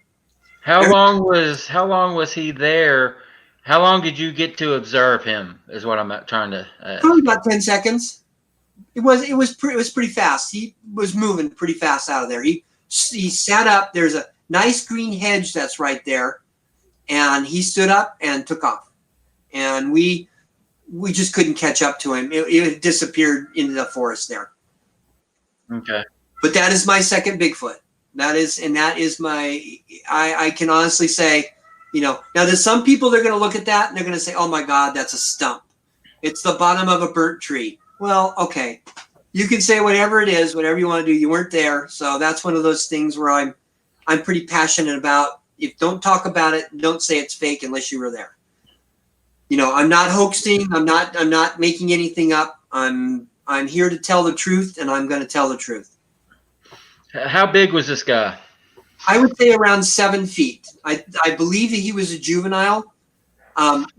A: How long was he there? How long did you get to observe him? Is what I'm trying to ask.
C: Probably about 10 seconds. It was pretty fast. He was moving pretty fast out of there. He sat up. There's a nice green hedge that's right there, and he stood up and took off. And we just couldn't catch up to him. It disappeared into the forest there.
A: Okay.
C: But that is my second Bigfoot. That is my, I can honestly say, now there's some people that are going to look at that and they're going to say, oh my God, that's a stump. It's the bottom of a burnt tree. Well, okay. You can say whatever it is, whatever you want to do. You weren't there. So that's one of those things where I'm pretty passionate about. If don't talk about it, don't say it's fake unless you were there. I'm not hoaxing. I'm not making anything up. I'm here to tell the truth, and I'm going to tell the truth.
A: How big was this guy?
C: I would say around 7 feet. I believe that he was a juvenile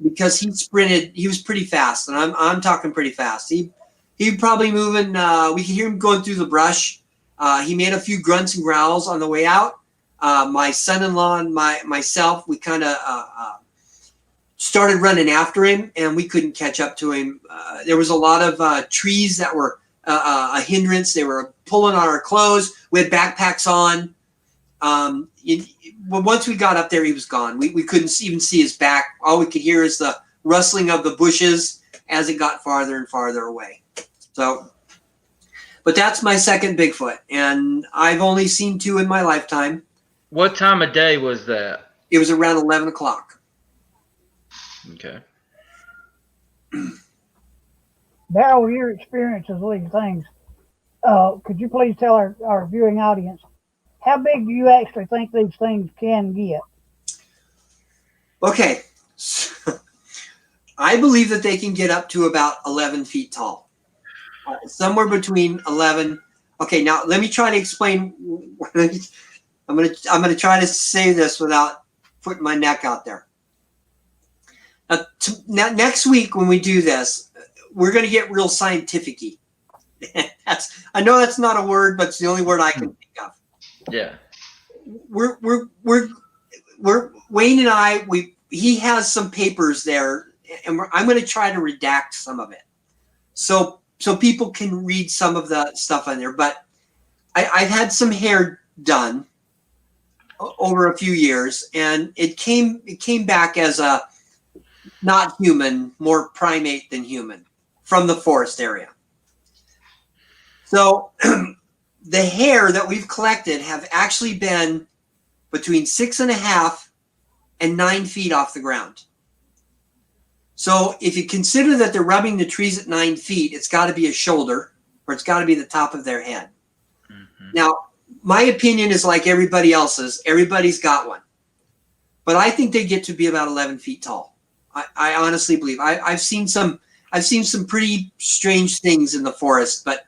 C: because he sprinted. He was pretty fast, and I'm talking pretty fast. He probably moving. We could hear him going through the brush. He made a few grunts and growls on the way out. My son-in-law and myself, we kind of started running after him, and we couldn't catch up to him. There was a lot of trees that were a hindrance. They were pulling on our clothes. We had backpacks on. Once we got up there, he was gone. We couldn't even see his back. All we could hear is the rustling of the bushes as it got farther and farther away. So, but that's my second Bigfoot, and I've only seen 2 in my lifetime.
A: What time of day was that?
C: It was around 11 o'clock.
A: Okay.
B: Daryl, your experiences with these things, could you please tell our viewing audience, how big do you actually think these things can get?
C: Okay. So, I believe that they can get up to about 11 feet tall. Somewhere between 11. Okay, now let me try to explain. I'm gonna try to say this without putting my neck out there. Now, next week when we do this, we're gonna get real scientific-y. I know that's not a word, but it's the only word I can think of.
A: Yeah.
C: We're Wayne and I. He has some papers there, and I'm going to try to redact some of it, so people can read some of the stuff on there. But I've had some hair done over a few years, and it came back as a not human, more primate than human from the forest area. So the hair that we've collected have actually been between 6.5 and 9 feet off the ground. So if you consider that they're rubbing the trees at 9 feet, it's got to be a shoulder or it's got to be the top of their head. Mm-hmm. Now, my opinion is like everybody else's. Everybody's got one. But I think they get to be about 11 feet tall. I honestly believe. I've seen some pretty strange things in the forest, but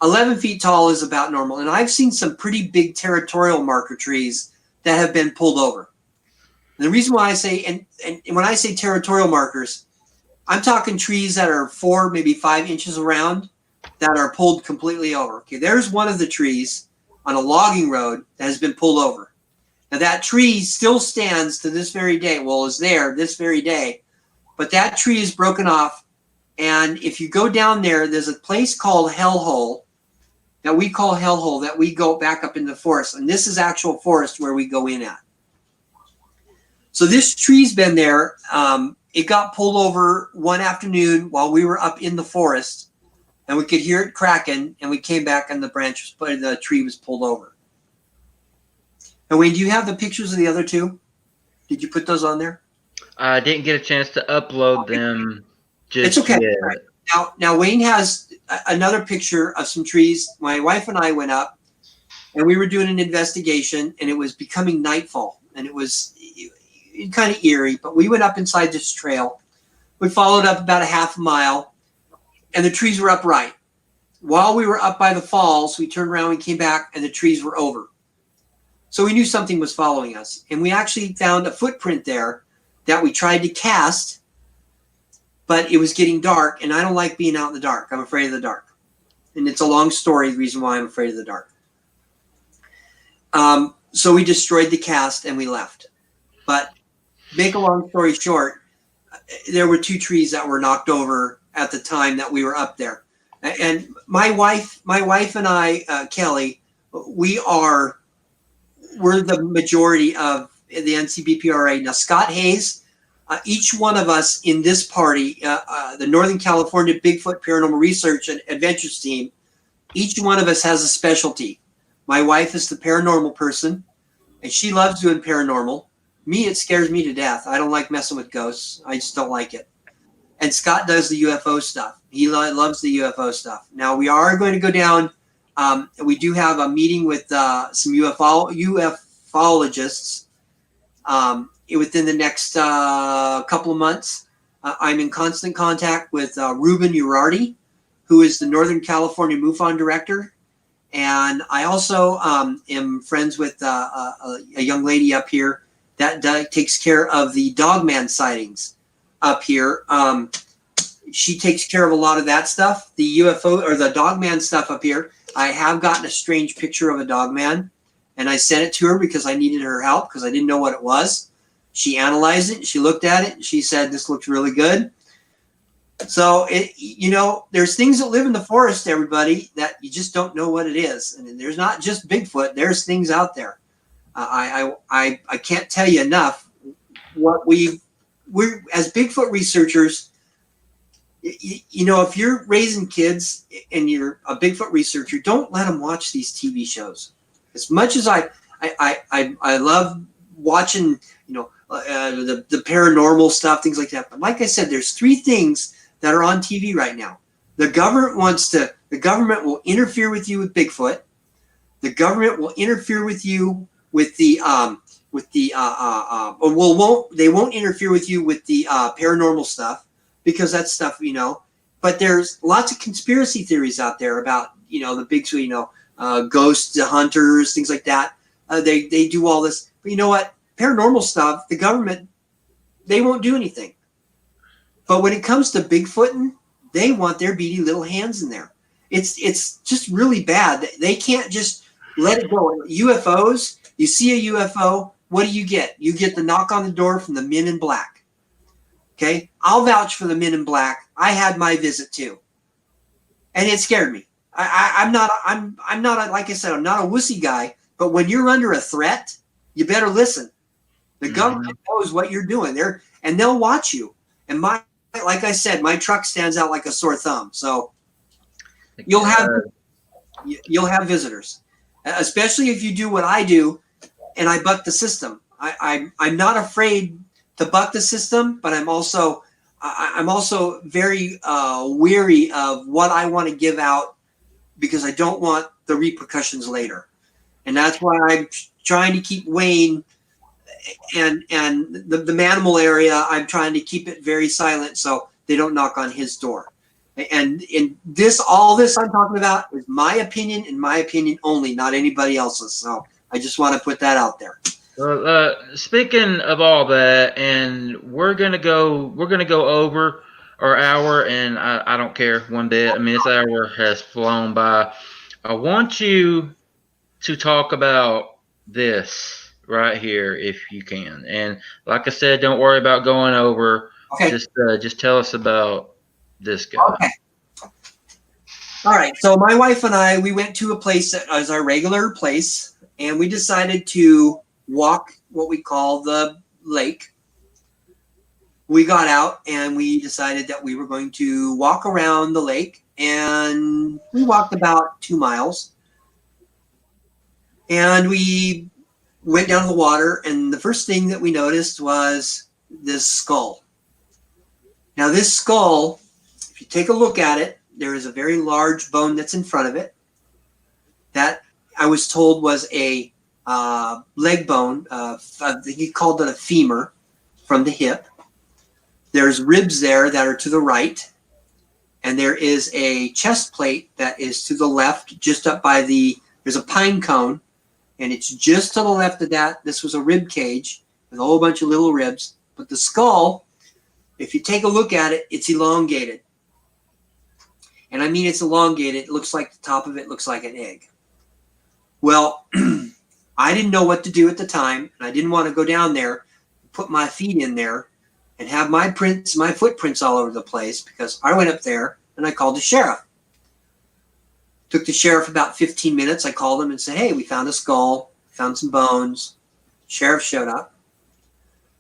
C: 11 feet tall is about normal. And I've seen some pretty big territorial marker trees that have been pulled over. And the reason why I say, and when I say territorial markers, I'm talking trees that are 4, maybe 5 inches around that are pulled completely over. Okay, there's one of the trees on a logging road that has been pulled over. Now that tree still stands to this very day. Well, is there this very day, but that tree is broken off. And if you go down there, there's a place called Hellhole that we call Hellhole that we go back up in the forest. And this is actual forest where we go in at. So this tree's been there. It got pulled over one afternoon while we were up in the forest, and we could hear it cracking. And we came back, and the tree was pulled over. And Wayne, do you have the pictures of the other 2? Did you put those on there?
A: I didn't get a chance to upload them.
C: It's okay. Right. Now Wayne has another picture of some trees. My wife and I went up, and we were doing an investigation, and it was becoming nightfall, and it was kind of eerie. But we went up inside this trail. We followed up about a half a mile, and the trees were upright. While we were up by the falls, we turned around and came back, and the trees were over. So we knew something was following us, and we actually found a footprint there that we tried to cast, but it was getting dark, and I don't like being out in the dark. I'm afraid of the dark. And it's a long story, the reason why I'm afraid of the dark. So we destroyed the cast, and we left. But make a long story short, there were 2 trees that were knocked over at the time that we were up there. And my wife and I, Kelly, we're the majority of the NCBPRA. Now, Scott Hayes, each one of us in this party, the Northern California Bigfoot Paranormal Research and Adventures team, each one of us has a specialty. My wife is the paranormal person, and she loves doing paranormal. Me, it scares me to death. I don't like messing with ghosts. I just don't like it. And Scott does the UFO stuff. He loves the UFO stuff. Now, we are going to go down. We do have a meeting with some ufologists within the next couple of months. I'm in constant contact with Ruben Urardi, who is the Northern California MUFON director. And I also am friends with a young lady up here that takes care of the Dogman sightings up here. She takes care of a lot of that stuff, the UFO or the Dogman stuff up here. I have gotten a strange picture of a Dogman, and I sent it to her because I needed her help because I didn't know what it was. She analyzed it, she looked at it, and she said, this looks really good. So, there's things that live in the forest, everybody, that you just don't know what it is. And there's not just Bigfoot. There's things out there. I can't tell you enough what we're as Bigfoot researchers. If you're raising kids and you're a Bigfoot researcher, don't let them watch these TV shows. As much as I love watching, the paranormal stuff, things like that. But like I said, there's three things that are on TV right now. The government will interfere with you with Bigfoot. The government will interfere with you with they won't interfere with you with the paranormal stuff because that's stuff, but there's lots of conspiracy theories out there about, the big, ghost hunters, things like that. They do all this, but you know what? Paranormal stuff, the government, they won't do anything. But when it comes to Bigfooting, they want their beady little hands in there. It's just really bad. They can't just let it go. UFOs, you see a UFO, what do you get? You get the knock on the door from the Men in Black. Okay? I'll vouch for the Men in Black. I had my visit too. And it scared me. I'm not like I said, I'm not a wussy guy, but when you're under a threat, you better listen. The government knows what you're doing there, and they'll watch you. And like I said, my truck stands out like a sore thumb. So you'll have visitors, especially if you do what I do, and I buck the system. I'm not afraid to buck the system, but I'm also very weary of what I want to give out because I don't want the repercussions later, and that's why I'm trying to keep Wayne and the Mannimal area. I'm trying to keep it very silent so they don't knock on his door. And all this I'm talking about is my opinion and my opinion only, not anybody else's. So I just want to put that out there.
A: Well, speaking of all that, and we're gonna go over our hour, and I don't care one bit. I mean, this hour has flown by. I want you to talk about this right here if you can. And like I said, don't worry about going over. Okay. Just tell us about this guy.
C: Okay. All right. So my wife and I, we went to a place that was our regular place, and we decided to walk what we call the lake. We got out and we decided that we were going to walk around the lake, and we walked about 2 miles. And we went down to the water, and the first thing that we noticed was this skull. Now, this skull, if you take a look at it, there is a very large bone that's in front of it. That I was told was a leg bone. He called it a femur from the hip. There's ribs there that are to the right, and there is a chest plate that is to the left, just up by there's a pine cone, and it's just to the left of that. This was a rib cage with a whole bunch of little ribs. But the skull, if you take a look at it, it's elongated. And I mean it's elongated. It looks like the top of it looks like an egg. Well, I didn't know what to do at the time, and I didn't want to go down there, put my feet in there, and have my footprints all over the place, because I went up there and I called the sheriff. Took the sheriff about 15 minutes. I called him and said, hey, we found a skull, found some bones. Sheriff showed up.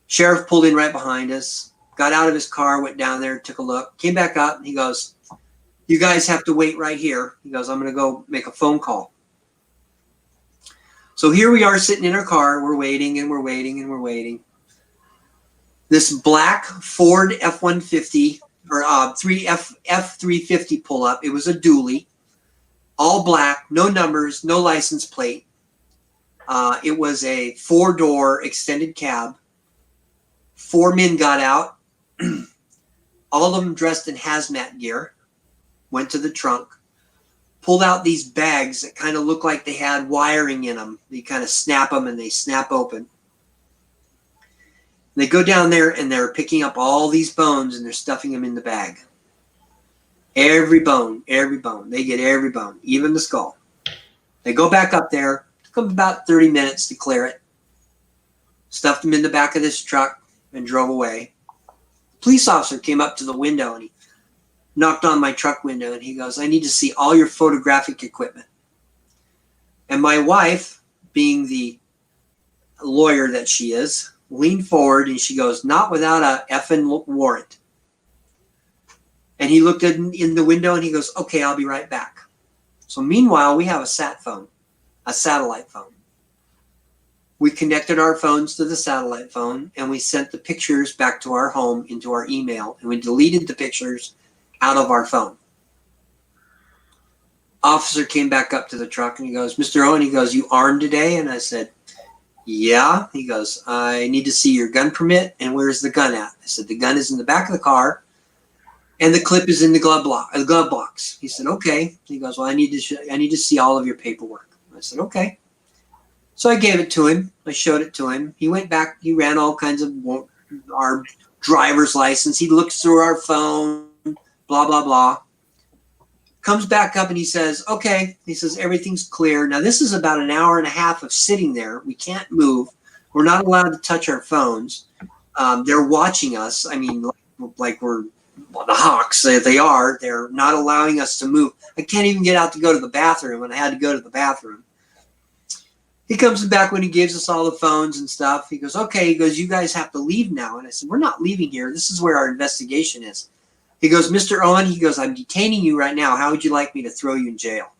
C: Sheriff pulled in right behind us, got out of his car, went down there, took a look, came back up, and he goes, "You guys have to wait right here." He goes, "I'm going to go make a phone call." So here we are sitting in our car. We're waiting and we're waiting and we're waiting. This black Ford F-150 or F-350 pull up. It was a dually, all black, no numbers, no license plate. It was a 4-door extended cab. 4 men got out, all of them dressed in hazmat gear, went to the trunk, pulled out these bags that kind of look like they had wiring in them. You kind of snap them and they snap open. They go down there and they're picking up all these bones and they're stuffing them in the bag. Every bone, every bone. They get every bone, even the skull. They go back up there. It took them about 30 minutes to clear it. Stuffed them in the back of this truck and drove away. The police officer came up to the window and he knocked on my truck window and he goes, "I need to see all your photographic equipment." And my wife, being the lawyer that she is, leaned forward and she goes, "Not without a effing warrant." And he looked in the window and he goes, "Okay, I'll be right back." So meanwhile, we have a sat phone, a satellite phone. We connected our phones to the satellite phone and we sent the pictures back to our home into our email, and we deleted the pictures out of our phone. Officer came back up to the truck and he goes, "Mr. Owen," he goes, "You armed today?" And I said, "Yeah." He goes, "I need to see your gun permit, and where's the gun at?" I said, "The gun is in the back of the car and the clip is in the glove box." He said, "Okay." He goes, "Well, I need to see all of your paperwork." I said, "Okay." So I gave it to him. I showed it to him. He went back. He ran all kinds of our driver's license. He looked through our phone, blah, blah, blah. Comes back up and he says, "Okay." He says, "Everything's clear." Now, this is about an hour and a half of sitting there. We can't move. We're not allowed to touch our phones. They're watching us. I mean, like we're the hawks. They are. They're not allowing us to move. I can't even get out to go to the bathroom when I had to go to the bathroom. He comes back when he gives us all the phones and stuff. He goes, "Okay." He goes, "You guys have to leave now." And I said, "We're not leaving here. This is where our investigation is." He goes, "Mr. Owen," he goes, "I'm detaining you right now. How would you like me to throw you in jail?"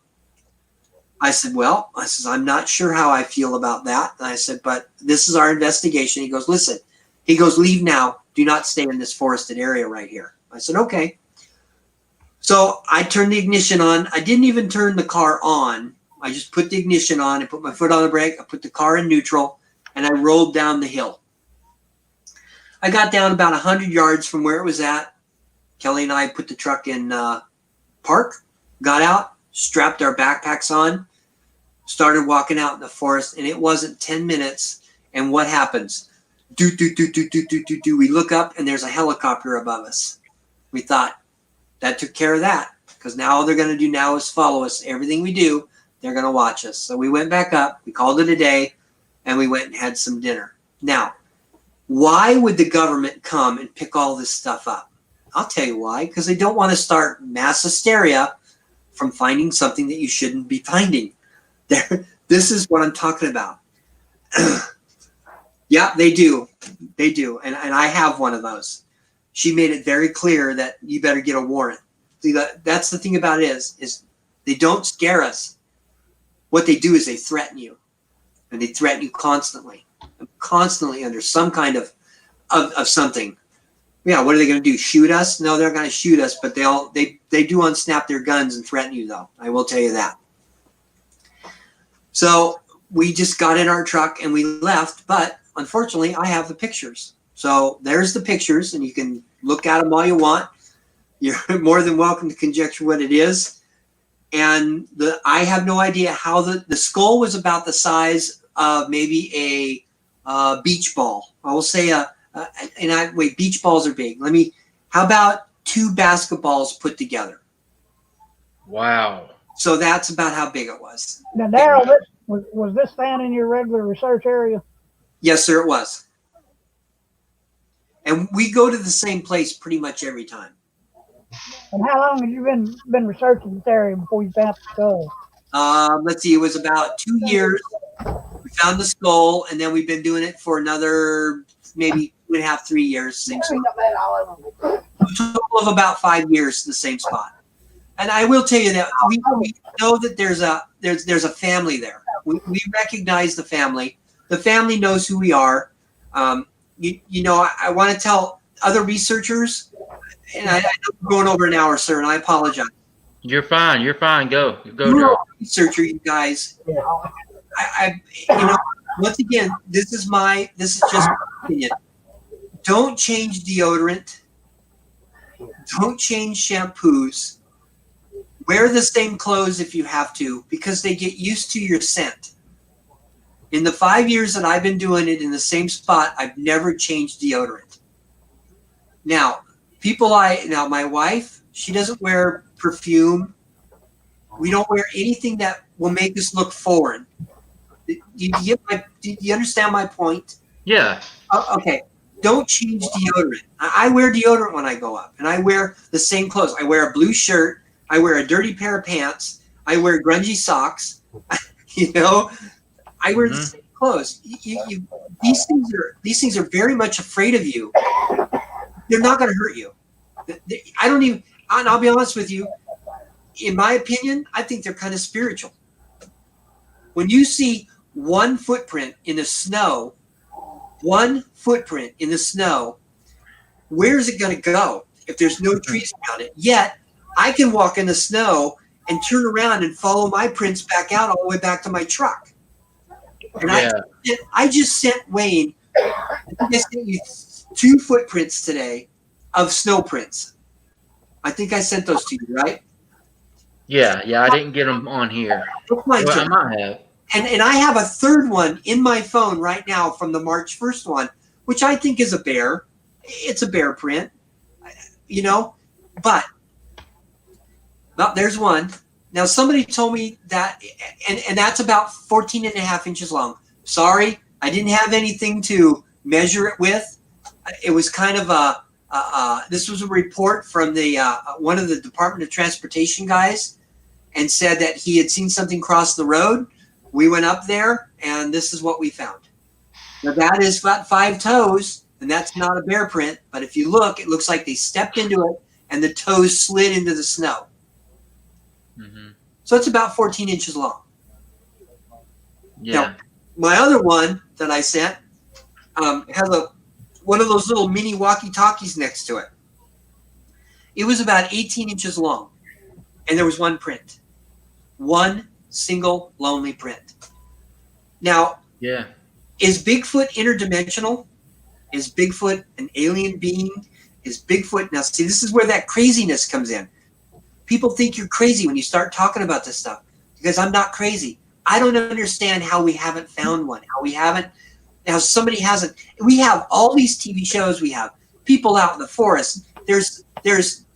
C: I said, "Well," I said, "I'm not sure how I feel about that." And I said, "But this is our investigation." He goes, "Listen," he goes, "Leave now. Do not stay in this forested area right here." I said, "Okay." So I turned the ignition on. I didn't even turn the car on. I just put the ignition on. I put my foot on the brake. I put the car in neutral, and I rolled down the hill. I got down about 100 yards from where it was at. Kelly and I put the truck in park, got out, strapped our backpacks on, started walking out in the forest, and it wasn't 10 minutes. And what happens? Do. We look up, and there's a helicopter above us. We thought, that took care of that, because now all they're going to do now is follow us. Everything we do, they're going to watch us. So we went back up, we called it a day, and we went and had some dinner. Now, why would the government come and pick all this stuff up? I'll tell you why. Because they don't want to start mass hysteria from finding something that you shouldn't be finding. This is what I'm talking about. Yeah, they do. They do. And I have one of those. She made it very clear that you better get a warrant. See, that's the thing about it is they don't scare us. What they do is they threaten you. And they threaten you constantly under some kind of something. Yeah, what are they going to do? Shoot us? No, they're going to shoot us, but they do unsnap their guns and threaten you, though. I will tell you that. So we just got in our truck and we left, but unfortunately, I have the pictures. So there's the pictures, and you can look at them all you want. You're more than welcome to conjecture what it is. And I have no idea how the skull was about the size of maybe a beach ball. I will say beach balls are big. How about 2 basketballs put together?
A: Wow.
C: So that's about how big it was.
B: Now, Daryl, was this found in your regular research area?
C: Yes, sir, it was. And we go to the same place pretty much every time.
B: And how long have you been researching this area before you found the skull?
C: Let's see, it was about 2 years. We found the skull, and then we've been doing it for another maybe 2.5, 3 years, same spot. A total of about 5 years, the same spot. And I will tell you that we know that there's a family there. We recognize the family. The family knows who we are. You know, I want to tell other researchers, and I know we're going over an hour, sir, and I apologize.
A: You're fine. You're fine. Go,
C: You're a
A: Daryl.
C: researcher, you guys. You know, once again, this is just my opinion. Don't change deodorant. Don't change shampoos. Wear the same clothes if you have to, because they get used to your scent. In the 5 years that I've been doing it in the same spot, I've never changed deodorant. Now, my wife, she doesn't wear perfume. We don't wear anything that will make us look foreign. Do you understand my point?
A: Yeah.
C: Okay. Don't change deodorant. I wear deodorant when I go up, and I wear the same clothes. I wear a blue shirt. I wear a dirty pair of pants. I wear grungy socks. You know, I wear the same clothes. These things are very much afraid of you. They're not going to hurt you. I don't even. And I'll be honest with you. In my opinion, I think they're kind of spiritual. When you see one footprint in the snow, where's it going to go if there's no trees around it? Yet, I can walk in the snow and turn around and follow my prints back out all the way back to my truck. And I just sent Wayne, I sent you 2 footprints today of snow prints. I think I sent those to you, right?
A: Yeah. I didn't get them on here. Well, I might have.
C: And I have a third one in my phone right now from the March 1st one, which I think is a bear. It's a bear print, you know, but there's one. Now, somebody told me that, and that's about 14.5 inches long. Sorry, I didn't have anything to measure it with. It was kind of this was a report from the one of the Department of Transportation guys, and said that he had seen something cross the road. We went up there, and this is what we found. Now, that is got 5 toes, and that's not a bear print. But if you look, it looks like they stepped into it, and the toes slid into the snow.
A: Mm-hmm.
C: So it's about 14 inches long.
A: Yeah.
C: Now, my other one that I sent has one of those little mini walkie-talkies next to it. It was about 18 inches long, and there was one print. One single lonely print. Now, is Bigfoot interdimensional? Is Bigfoot an alien being? Is Bigfoot... Now, see, this is where that craziness comes in. People think you're crazy when you start talking about this stuff, because I'm not crazy. I don't understand how we haven't found one, how somebody hasn't. We have all these TV shows. We have people out in the forest. There's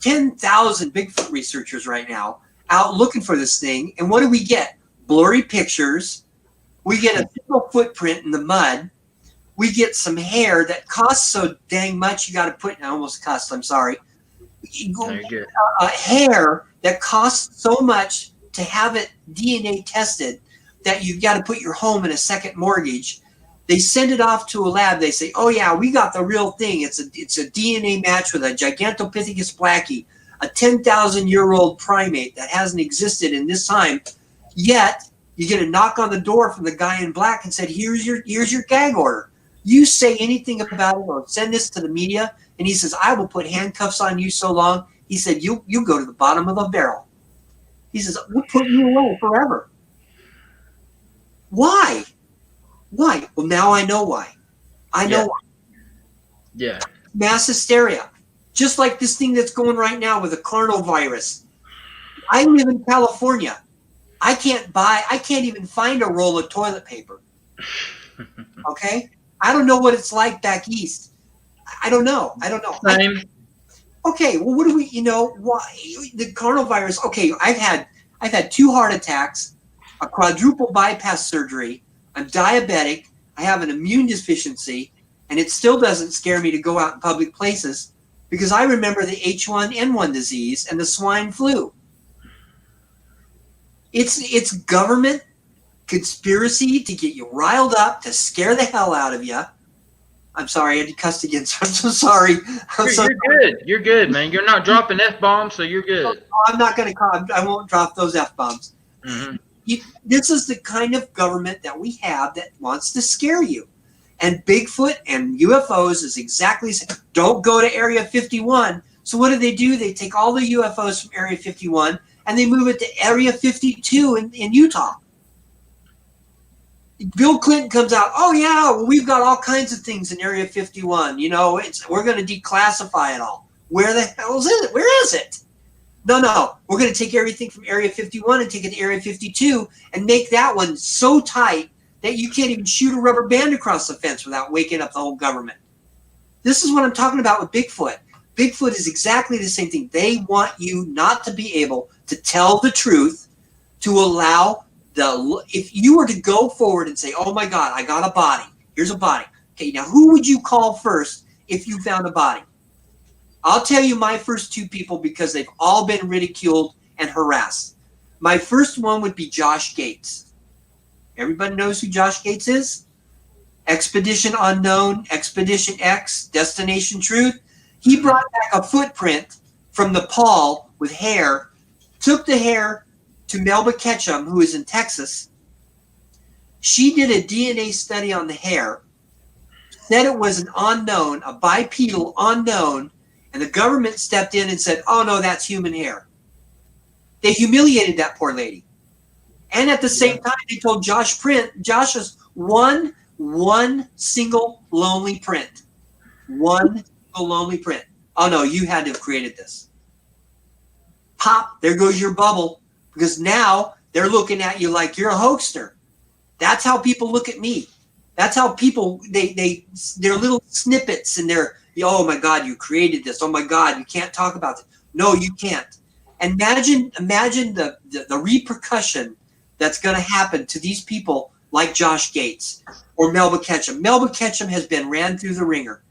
C: 10,000 Bigfoot researchers right now out looking for this thing. And what do we get? Blurry pictures. We get a single footprint in the mud. We get some hair that costs so dang much. You got to put, I almost cussed, I'm sorry. Hair that costs so much to have it DNA tested that you've got to put your home in a second mortgage. They send it off to a lab. They say, oh, yeah, we got the real thing. It's a DNA match with a Gigantopithecus blackie, a 10,000-year-old primate that hasn't existed in this time. Yet, you get a knock on the door from the guy in black and said, here's your gag order. You say anything about it or send this to the media, and he says, I will put handcuffs on you so long. He said, you go to the bottom of a barrel. He says, we'll put you away forever. Why? Why? Well, now I know why. I know why.
A: Yeah.
C: Mass hysteria. Just like this thing that's going right now with the coronavirus. I live in California. I can't even find a roll of toilet paper. Okay? I don't know what it's like back east. I don't know.
A: Same.
C: Okay, well, what do we, why the coronavirus? Okay, I've had 2 heart attacks, a quadruple bypass surgery. I'm diabetic. I have an immune deficiency, and it still doesn't scare me to go out in public places because I remember the H1N1 disease and the swine flu. It's government conspiracy to get you riled up, to scare the hell out of you. I'm sorry, I had to cuss again. So I'm so sorry.
A: You're good. You're good, man. You're not dropping F-bombs, so you're good.
C: I'm not going to. I won't drop those F-bombs.
A: Mm-hmm.
C: This is the kind of government that we have that wants to scare you. And Bigfoot and UFOs is exactly the same. Don't go to Area 51. So what do? They take all the UFOs from Area 51 and they move it to Area 52 in Utah. Bill Clinton comes out, oh yeah, well, we've got all kinds of things in Area 51. You know, we're going to declassify it all. Where the hell is it? Where is it? No. We're going to take everything from Area 51 and take it to Area 52 and make that one so tight that you can't even shoot a rubber band across the fence without waking up the whole government. This is what I'm talking about with Bigfoot. Bigfoot is exactly the same thing. They want you not to be able to tell the truth, to allow if you were to go forward and say, oh my God, I got a body. Here's a body. Okay, now who would you call first if you found a body? I'll tell you my first two people because they've all been ridiculed and harassed. My first one would be Josh Gates. Everybody knows who Josh Gates is? Expedition Unknown, Expedition X, Destination Truth. He brought back a footprint from Nepal with hair, took the hair to Melba Ketchum, who is in Texas. She did a DNA study on the hair, said it was an unknown, a bipedal unknown, and the government stepped in and said, oh no, that's human hair. They humiliated that poor lady. And at the same time, they told Josh's one single lonely print. One single lonely print. Oh no, you had to have created this. Pop, there goes your bubble. Because now they're looking at you like you're a hoaxer. That's how people look at me. That's how people, they're little snippets and they're, oh my God, you created this. Oh my God, you can't talk about this. No, you can't. Imagine the repercussion that's going to happen to these people like Josh Gates or Melba Ketchum. Melba Ketchum has been ran through the ringer.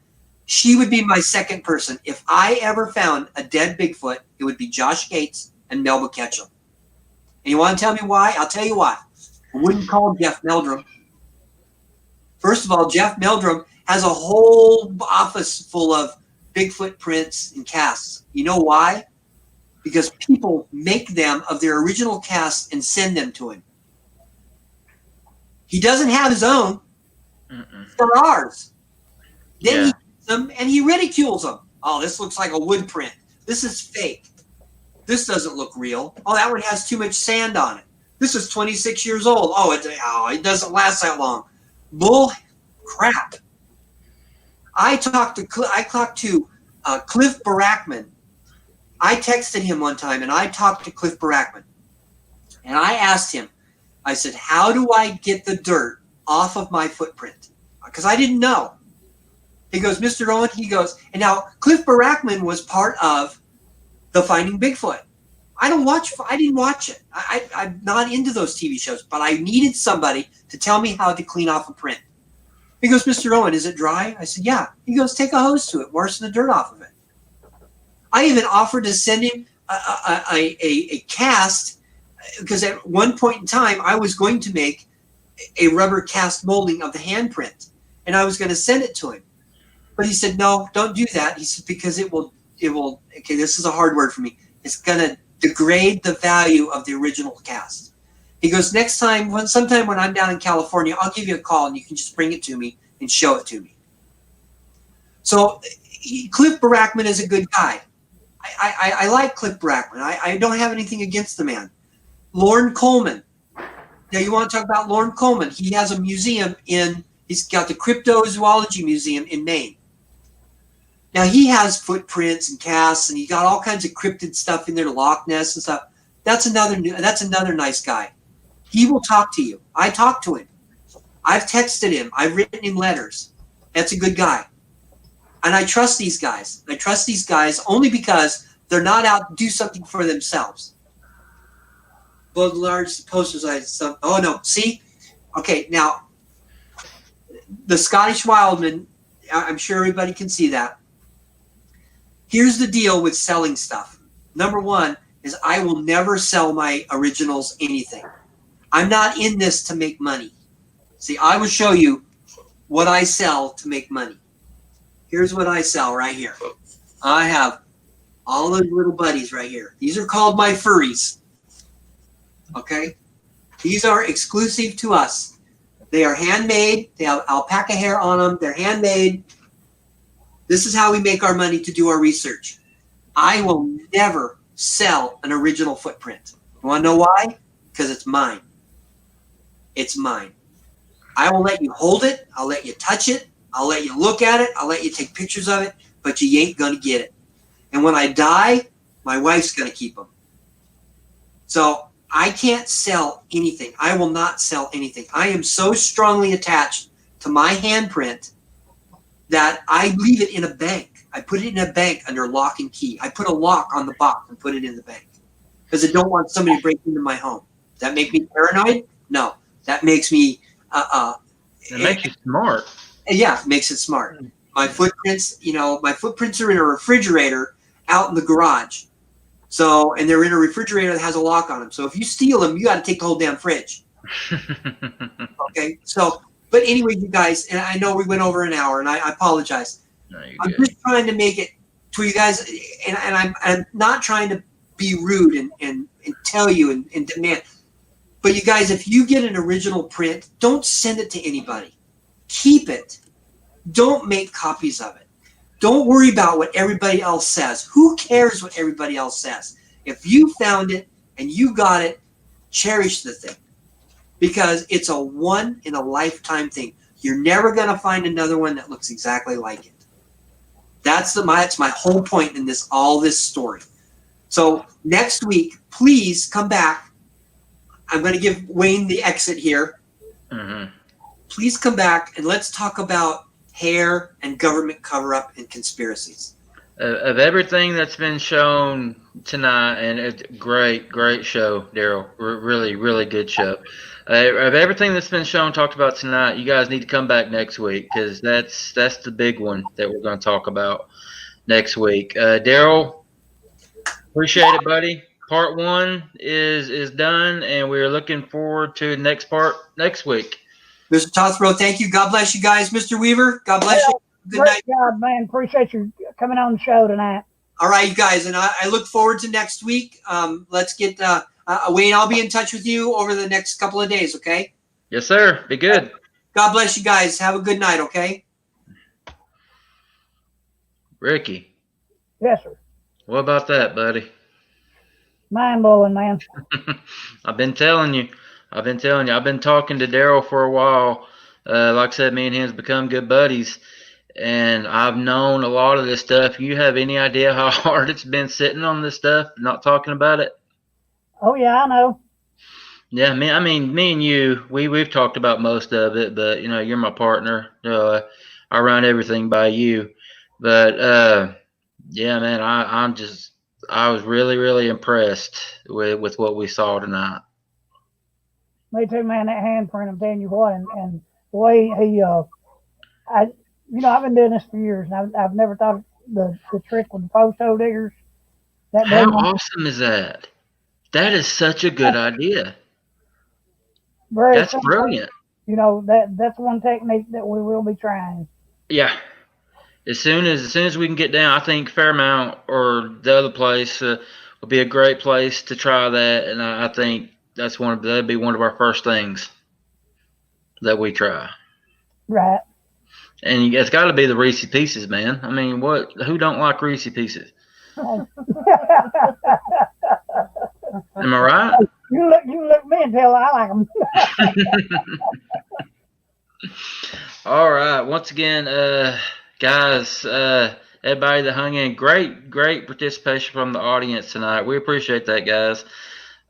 C: She would be my second person. If I ever found a dead Bigfoot, it would be Josh Gates and Melba Ketchum. And you want to tell me why? I'll tell you why. I wouldn't call Jeff Meldrum. First of all, Jeff Meldrum has a whole office full of Bigfoot prints and casts. You know why? Because people make them of their original casts and send them to him. He doesn't have his own. They're ours. Then he uses them and he ridicules them. Oh, this looks like a wood print. This is fake. This doesn't look real. Oh, that one has too much sand on it. This is 26 years old. Oh, it doesn't last that long. Bull crap. I talked to Cliff Barackman. I texted him one time and I talked to Cliff Barackman. And I asked him, I said, how do I get the dirt off of my footprint? Because I didn't know. He goes, Mr. Owen, he goes, and now Cliff Barackman was part of the Finding Bigfoot. I didn't watch it. I'm not into those TV shows, but I needed somebody to tell me how to clean off a print. He goes, Mr. Owen, is it dry? I said, yeah. He goes, take a hose to it, wash the dirt off of it. I even offered to send him a cast because at one point in time, I was going to make a rubber cast molding of the handprint, and I was going to send it to him. But he said, no, don't do that. He said, because it will, okay, this is a hard word for me. It's going to degrade the value of the original cast. He goes, next time, sometime when I'm down in California, I'll give you a call and you can just bring it to me and show it to me. So Cliff Barackman is a good guy. I like Cliff Barackman. I don't have anything against the man. Lorne Coleman. Now you want to talk about Lorne Coleman. He has a museum he's got the Cryptozoology Museum in Maine. Now he has footprints and casts and he got all kinds of cryptid stuff in there, Loch Ness and stuff. That's another nice guy. He will talk to you. I talked to him. I've texted him. I've written him letters. That's a good guy. And I trust these guys. I trust these guys only because they're not out to do something for themselves. Both large posters. Oh no, see? Okay, now the Scottish Wildman, I'm sure everybody can see that. Here's the deal with selling stuff. Number one is I will never sell my originals anything. I'm not in this to make money. See, I will show you what I sell to make money. Here's what I sell right here. I have all those little buddies right here. These are called my furries. Okay? These are exclusive to us. They are handmade. They have alpaca hair on them. They're handmade. This is how we make our money to do our research. I will never sell an original footprint. You want to know why? Because it's mine. It's mine. I will let you hold it. I'll let you touch it. I'll let you look at it. I'll let you take pictures of it, but you ain't going to get it. And when I die, my wife's going to keep them. So I can't sell anything. I will not sell anything. I am so strongly attached to my handprint that I leave it in a bank. I put it in a bank under lock and key. I put a lock on the box and put it in the bank because I don't want somebody to break into my home. Does that make me paranoid? No. That makes me...
A: it makes you smart.
C: Yeah, it makes it smart. My footprints, my footprints are in a refrigerator out in the garage. So, and they're in a refrigerator that has a lock on them. So if you steal them, you got to take the whole damn fridge. Okay. So, but anyway, you guys, and I know we went over an hour, and I apologize.
A: No,
C: I'm just trying to make it to you guys, and I'm not trying to be rude and tell you and demand. But you guys, if you get an original print, don't send it to anybody. Keep it. Don't make copies of it. Don't worry about what everybody else says. Who cares what everybody else says? If you found it and you got it, cherish the thing. Because it's a one-in-a-lifetime thing. You're never going to find another one that looks exactly like it. That's my whole point in all this story. So next week, please come back. I'm going to give Wayne the exit here.
A: Mm-hmm. Please
C: come back and let's talk about hair and government cover-up and conspiracies.
A: Of everything that's been shown tonight, and it's great show, Daryl. Really, really good show. Of everything that's been shown, talked about tonight, you guys need to come back next week because that's the big one that we're going to talk about next week. Daryl, appreciate it, buddy. Part 1 is done, and we're looking forward to the next part next week.
C: Mr. Tothrow, thank you. God bless you guys. Mr. Weaver, God bless you. Good night.
B: Great job, man. Appreciate you coming on the show tonight.
C: All right, you guys, and I look forward to next week. Let's get Wayne. I'll be in touch with you over the next couple of days. Okay.
A: Yes, sir. Be good.
C: God bless you guys. Have a good night. Okay.
A: Ricky.
B: Yes, sir.
A: What about that, buddy?
B: Mind blowing, man.
A: I've been telling you. I've been talking to Daryl for a while. Like I said, me and him has become good buddies. And I've known a lot of this stuff. You have any idea how hard it's been sitting on this stuff, not talking about it?
B: Oh, yeah, I know.
A: Yeah, me and you, we've talked about most of it, but, you're my partner. I run everything by you. But, yeah, man, I was really, really impressed with what we saw tonight.
B: Me too, man. That handprint, I'm telling you what, and the way he, I've been doing this for years, and I've never thought the trick with the photo diggers.
A: How awesome is that? That is such a good idea. That's brilliant.
B: That's one technique that we will be trying.
A: Yeah. As soon as we can get down, I think Fairmount or the other place will be a great place to try that, and I think that'd be one of our first things that we try.
B: Right.
A: And it's got to be the Reese Pieces, man. I mean, who don't like Reese Pieces? Am I right?
B: You look me and tell I like them.
A: All right. Once again, guys, everybody that hung in, great participation from the audience tonight. We appreciate that, guys.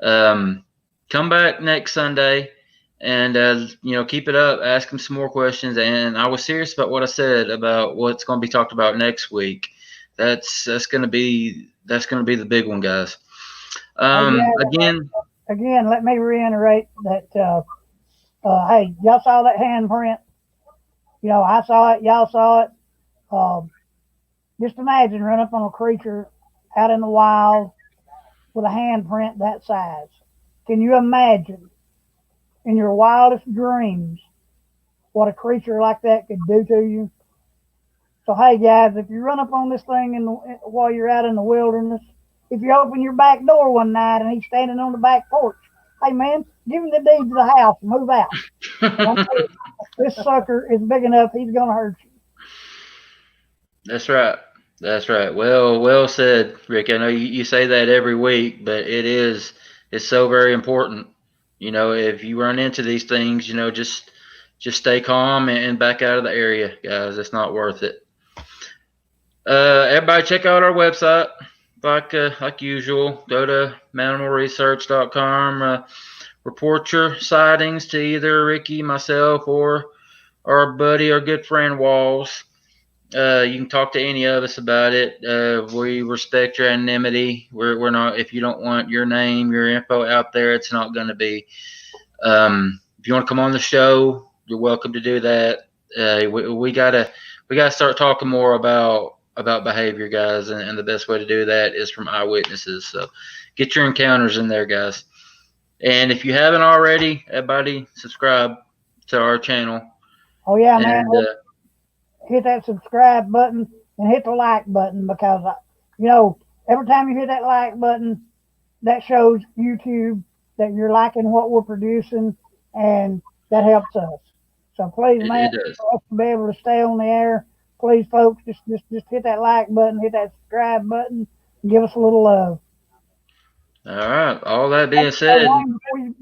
A: Come back next Sunday. And, keep it up, ask them some more questions. And I was serious about what I said about what's going to be talked about next week. That's going to be the big one, guys. Again,
B: let me reiterate that, hey, y'all saw that handprint. I saw it. Y'all saw it. Just imagine running up on a creature out in the wild with a handprint that size. Can you imagine in your wildest dreams what a creature like that could do to you? So hey guys, if you run up on this thing while you're out in the wilderness, if you open your back door one night and he's standing on the back porch, hey man, give him the deed to the house and move out. This sucker is big enough; he's gonna hurt you.
A: That's right. That's right. Well said, Rick. I know you say that every week, but it's so very important. You know, if you run into these things, you know, just stay calm and back out of the area, guys. It's not worth it. Everybody check out our website like usual. Go to mannimalresearch.com. Report your sightings to either Ricky, myself, or our buddy, our good friend Walls. You can talk to any of us about it. We respect your anonymity. We're not. If you don't want your name, your info out there, it's not going to be. If you want to come on the show, you're welcome to do that. We gotta start talking more about behavior, guys, and the best way to do that is from eyewitnesses. So get your encounters in there, guys. And if you haven't already, everybody subscribe to our channel.
B: Oh yeah, man. Hit that subscribe button and hit the like button, because you know, every time you hit that like button, that shows YouTube that you're liking what we're producing, and that helps us. So please, man, for us to be able to stay on the air, please, folks, just hit that like button, hit that subscribe button, and give us a little love.
A: All right. All that being said,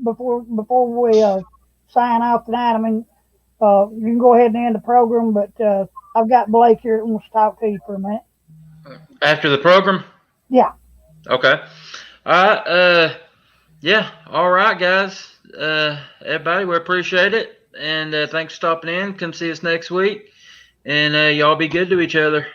B: before we sign off tonight, I mean, you can go ahead and end the program, but I've got Blake here that wants to talk to you for a minute.
A: After the program?
B: Yeah.
A: Okay. All right. Yeah. All right, guys. Everybody, we appreciate it. And thanks for stopping in. Come see us next week. And y'all be good to each other.